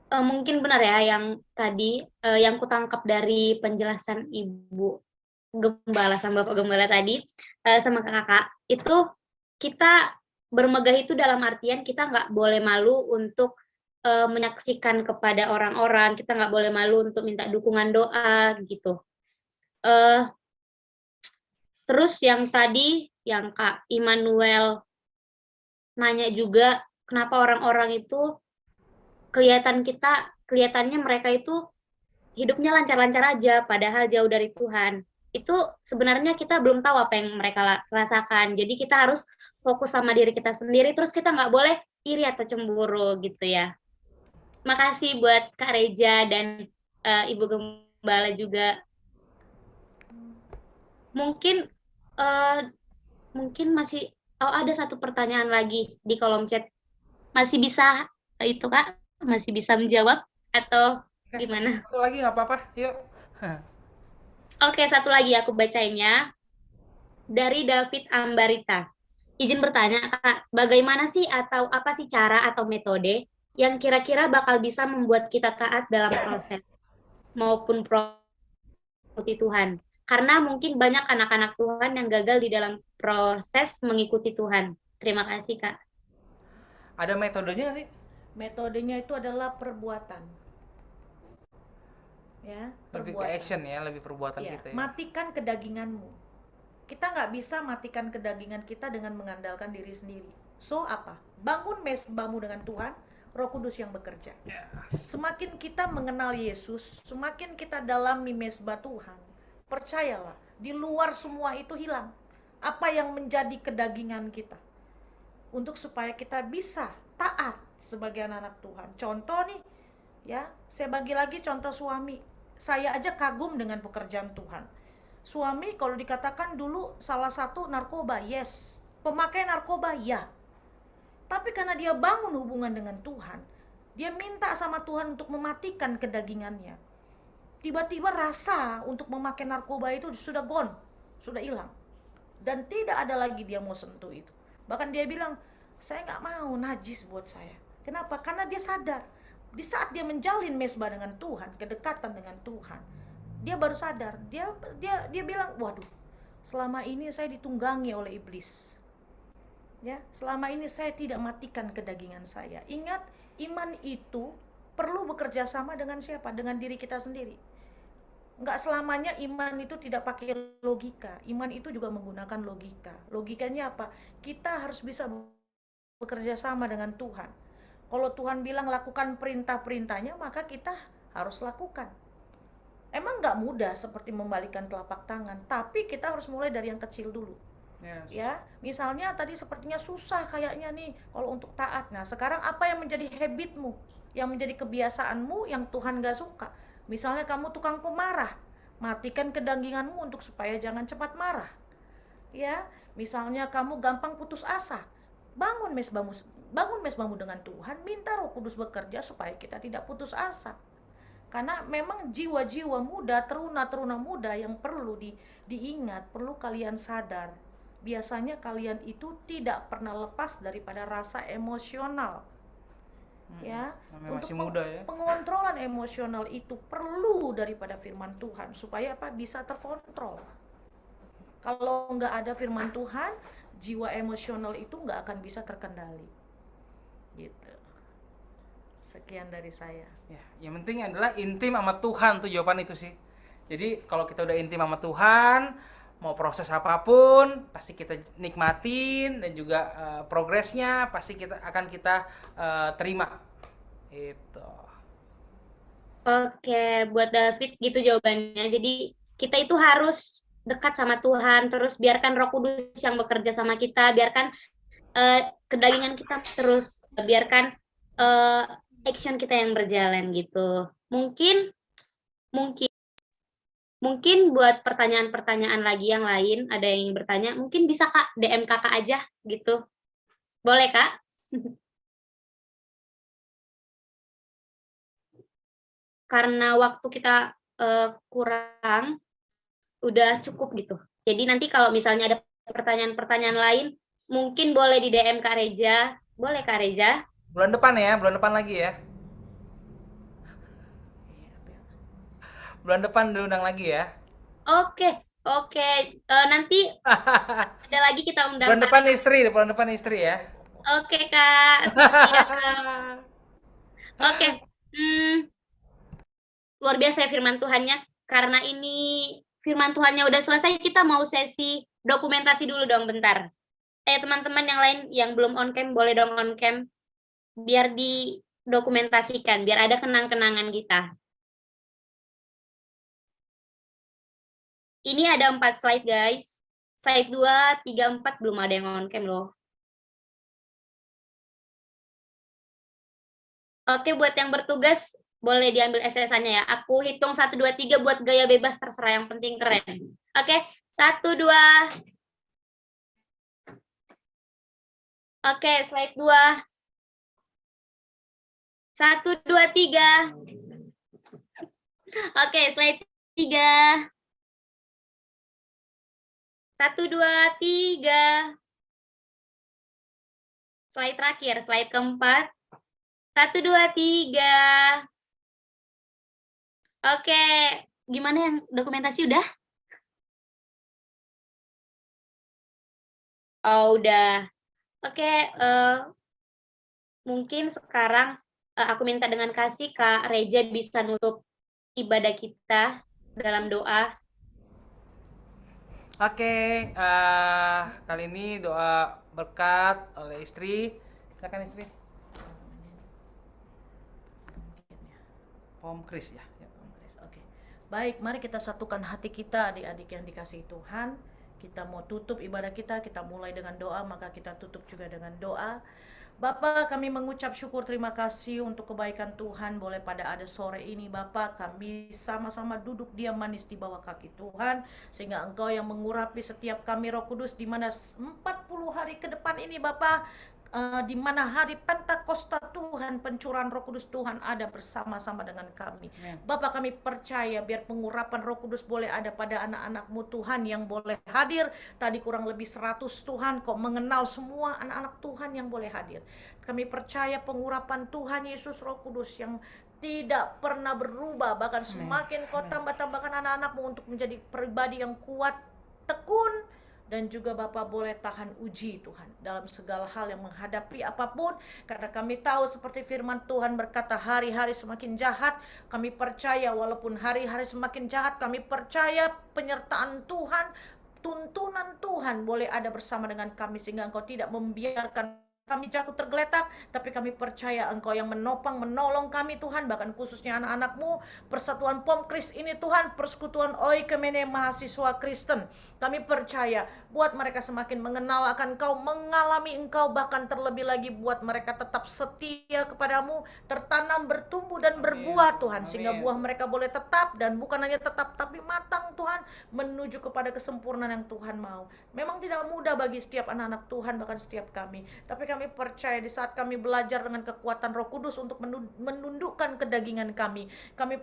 Mungkin benar ya yang tadi yang kutangkap dari penjelasan Ibu Gembala sama Bapak Gembala tadi sama kakak itu, kita bermegah itu dalam artian kita nggak boleh malu untuk menyaksikan kepada orang-orang, kita nggak boleh malu untuk minta dukungan doa gitu. Terus yang tadi yang Kak Immanuel nanya juga, kenapa orang-orang itu kelihatannya mereka itu hidupnya lancar-lancar aja padahal jauh dari Tuhan. Itu sebenarnya kita belum tahu apa yang mereka rasakan. Jadi kita harus fokus sama diri kita sendiri, terus kita nggak boleh iri atau cemburu gitu ya. Makasih buat Kak Reja dan Ibu Gembala juga. Mungkin masih ada satu pertanyaan lagi di kolom chat. Masih bisa itu Kak? Masih bisa menjawab atau gimana? Satu lagi nggak apa-apa, yuk. Oke, satu lagi aku bacainnya dari David Ambarita. Izin bertanya, Kak, bagaimana sih atau apa sih cara atau metode yang kira-kira bakal bisa membuat kita taat dalam proses maupun mengikuti Tuhan? Karena mungkin banyak anak-anak Tuhan yang gagal di dalam proses mengikuti Tuhan. Terima kasih, Kak. Ada metodenya nggak sih? Metodenya itu adalah perbuatan. Ya, Lebih ke action ya, lebih perbuatan Ya, kita ya. matikan kedaginganmu. Kita nggak bisa matikan kedagingan kita dengan mengandalkan diri sendiri. So apa? Bangun mesbahmu dengan Tuhan, Roh Kudus yang bekerja. Semakin kita mengenal Yesus, semakin kita dalami mesbah Tuhan. Percayalah, di luar semua itu hilang. Apa yang menjadi kedagingan kita? Untuk supaya kita bisa taat sebagai anak-anak Tuhan. Contoh nih, ya, saya bagi lagi contoh suami. Saya aja kagum dengan pekerjaan Tuhan. Suami kalau dikatakan dulu salah satu narkoba, yes. Pemakai narkoba, ya. Tapi karena dia bangun hubungan dengan Tuhan, dia minta sama Tuhan untuk mematikan kedagingannya. Tiba-tiba rasa untuk memakai narkoba itu sudah gone, sudah hilang. Dan tidak ada lagi dia mau sentuh itu. Bahkan dia bilang, saya nggak mau, najis buat saya. Kenapa? Karena dia sadar. Di saat dia menjalin mesbah dengan Tuhan, kedekatan dengan Tuhan, dia baru sadar. Dia bilang, waduh, selama ini saya ditunggangi oleh iblis. Ya, selama ini saya tidak matikan kedagingan saya. Ingat, iman itu perlu bekerja sama dengan siapa? Dengan diri kita sendiri. Enggak selamanya iman itu tidak pakai logika. Iman itu juga menggunakan logika. Logikanya apa? Kita harus bisa bekerja sama dengan Tuhan. Kalau Tuhan bilang lakukan perintah-perintahnya, maka kita harus lakukan. Emang nggak mudah seperti membalikkan telapak tangan, tapi kita harus mulai dari yang kecil dulu. Yes. Ya, misalnya tadi sepertinya susah kayaknya nih kalau untuk taat. Nah, sekarang apa yang menjadi habitmu, yang menjadi kebiasaanmu yang Tuhan gak suka? Misalnya kamu tukang pemarah, matikan kedaginganmu untuk supaya jangan cepat marah. Ya, misalnya kamu gampang putus asa, bangun mesbahmu dengan Tuhan, minta Roh Kudus bekerja supaya kita tidak putus asa. Karena memang jiwa-jiwa muda, teruna-teruna muda yang perlu diingat, perlu kalian sadar. Biasanya kalian itu tidak pernah lepas daripada rasa emosional. Ya, Namanya masih untuk muda ya. pengontrolan emosional itu perlu daripada firman Tuhan supaya apa? Bisa terkontrol. Kalau nggak ada firman Tuhan, jiwa emosional itu nggak akan bisa terkendali. Gitu. Sekian dari saya. Ya, yang penting adalah intim sama Tuhan tuh jawaban itu sih. Jadi kalau kita udah intim sama Tuhan, mau proses apapun pasti kita nikmatin dan juga progresnya pasti kita terima. Itu. Oke, buat David gitu jawabannya. Jadi kita itu harus dekat sama Tuhan, terus biarkan Roh Kudus yang bekerja sama kita, biarkan kedagingan kita terus, biarkan action kita yang berjalan gitu. Mungkin buat pertanyaan-pertanyaan lagi yang lain, ada yang ingin bertanya, mungkin bisa Kak DM Kakak aja gitu. Boleh Kak? Karena waktu kita kurang, udah cukup gitu. Jadi nanti kalau misalnya ada pertanyaan-pertanyaan lain, mungkin boleh di DM Kak Reja. Boleh Kak Reja? Bulan depan lagi ya. Bulan depan diundang lagi ya. Oke. Nanti ada lagi kita undang. Bulan depan istri ya. Oke Kak. Siap. Oke. Luar biasa ya firman Tuhannya. Karena ini firman Tuhannya udah selesai, kita mau sesi dokumentasi dulu dong bentar. Teman-teman yang lain yang belum on cam, boleh dong on cam. Biar didokumentasikan, biar ada kenang-kenangan kita. Ini ada 4 slide guys. Slide 2, 3, 4 belum ada yang on cam loh. Oke, buat yang bertugas boleh diambil SS-nya ya. Aku hitung 1, 2, 3 buat gaya bebas terserah, yang penting keren. Oke, 1, 2. Oke, slide 2. 1, 2, 3. Oke, slide 3. 1, 2, 3. Slide terakhir, slide keempat. 1, 2, 3. Oke, gimana yang dokumentasi udah? Oh, udah. Oke, mungkin sekarang aku minta dengan kasih Kak Reja bisa nutup ibadah kita dalam doa. Oke, kali ini doa berkat oleh istri. Silakan istri. Pom Kris ya. Oke. Baik, mari kita satukan hati kita adik-adik yang dikasihi Tuhan. Kita mau tutup ibadah kita mulai dengan doa, maka kita tutup juga dengan doa. Bapa, kami mengucap syukur terima kasih untuk kebaikan Tuhan. Boleh pada ada sore ini Bapa, kami sama-sama duduk diam manis di bawah kaki Tuhan, sehingga Engkau yang mengurapi setiap kami Roh Kudus, di mana 40 hari ke depan ini Bapa, di mana hari Pentakosta Tuhan, pencurahan Roh Kudus Tuhan ada bersama-sama dengan kami. Bapak, kami percaya biar pengurapan Roh Kudus boleh ada pada anak-anak-Mu Tuhan yang boleh hadir. Tadi kurang lebih 100 Tuhan, kok mengenal semua anak-anak Tuhan yang boleh hadir. Kami percaya pengurapan Tuhan Yesus Roh Kudus yang tidak pernah berubah, bahkan semakin Kau tambah-tambahkan anak-anak-Mu untuk menjadi pribadi yang kuat, tekun, dan juga Bapak boleh tahan uji Tuhan dalam segala hal yang menghadapi apapun, karena kami tahu seperti firman Tuhan berkata hari-hari semakin jahat. Kami percaya walaupun hari-hari semakin jahat, kami percaya penyertaan Tuhan, tuntunan Tuhan boleh ada bersama dengan kami, sehingga Engkau tidak membiarkan kami jatuh tergeletak, tapi kami percaya Engkau yang menopang, menolong kami Tuhan, bahkan khususnya anak-anak-Mu, Persatuan Pom Kris ini Tuhan, Persekutuan Oikumene Mahasiswa Kristen. Kami percaya buat mereka semakin mengenal akan Engkau, mengalami Engkau, bahkan terlebih lagi buat mereka tetap setia kepadamu, tertanam, bertumbuh dan berbuah Tuhan, sehingga buah mereka boleh tetap, dan bukan hanya tetap tapi matang Tuhan, menuju kepada kesempurnaan yang Tuhan mau. Memang tidak mudah bagi setiap anak-anak Tuhan, bahkan setiap kami, tapi kami percaya di saat kami belajar dengan kekuatan Roh Kudus untuk menundukkan kedagingan kami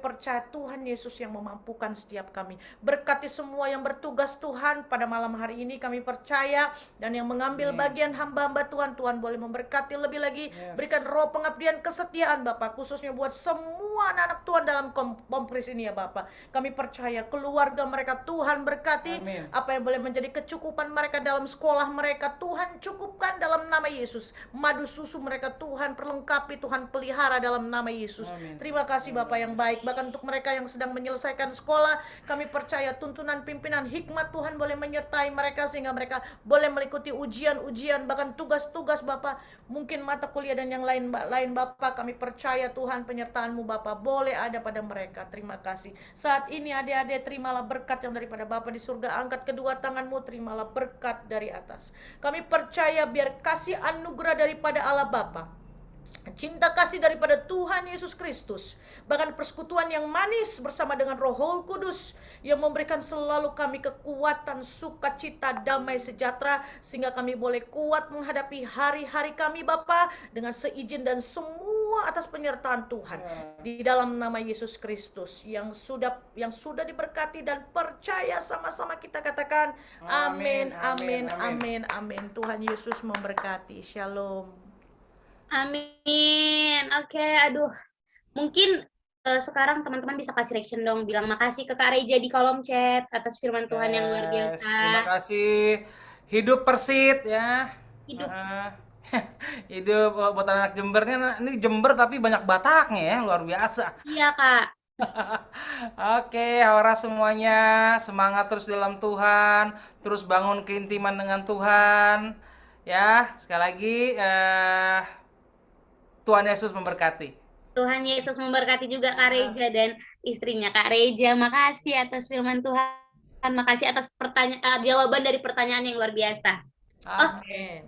percaya Tuhan Yesus yang memampukan setiap kami. Berkati semua yang bertugas Tuhan pada malam hari ini, kami percaya, dan yang mengambil bagian hamba-hamba Tuhan, Tuhan boleh memberkati lebih lagi. Berikan roh pengabdian, kesetiaan Bapak, khususnya buat semua anak-anak Tuhan dalam Pom Kris ini ya Bapak. Kami percaya keluarga mereka Tuhan berkati. Apa yang boleh menjadi kecukupan mereka dalam sekolah mereka, Tuhan cukupkan dalam nama Yesus. Madu susu mereka Tuhan perlengkapi, Tuhan pelihara dalam nama Yesus. Terima kasih Bapak yang baik. Bahkan untuk mereka yang sedang menyelesaikan sekolah, kami percaya tuntunan pimpinan hikmat Tuhan boleh menyertai mereka, sehingga mereka boleh mengikuti ujian-ujian, bahkan tugas-tugas Bapak, mungkin mata kuliah dan yang lain Bapak. Kami percaya Tuhan penyertaan-Mu Bapak boleh ada pada mereka. Terima kasih. Saat ini adik-adik, terimalah berkat yang daripada Bapa di surga. Angkat kedua tangan-Mu, terimalah berkat dari atas. Kami percaya biar kasih anugerah daripada Allah Bapa, cinta kasih daripada Tuhan Yesus Kristus, bahkan persekutuan yang manis bersama dengan Roh Kudus yang memberikan selalu kami kekuatan, sukacita, damai, sejahtera, sehingga kami boleh kuat menghadapi hari-hari kami Bapa, dengan seizin dan semua atas penyertaan Tuhan di dalam nama Yesus Kristus yang sudah diberkati dan percaya. Sama-sama kita katakan amin, amin, amin, amin. Tuhan Yesus memberkati. Shalom. Amin. Oke, aduh. Mungkin sekarang teman-teman bisa kasih reaction dong, bilang makasih ke Kak Reja di kolom chat atas firman Tuhan yang luar biasa. Terima kasih. Hidup Persit ya. Hidup. Hidup buat anak Jembernya. Ini Jember tapi banyak Bataknya ya, luar biasa. Iya, Kak. Oke, Haura semuanya, semangat terus dalam Tuhan, terus bangun keintiman dengan Tuhan. Ya, sekali lagi Tuhan Yesus memberkati. Tuhan Yesus memberkati juga Kak Reja dan istrinya Kak Reja. Makasih atas firman Tuhan. Makasih atas jawaban dari pertanyaan yang luar biasa. Amin.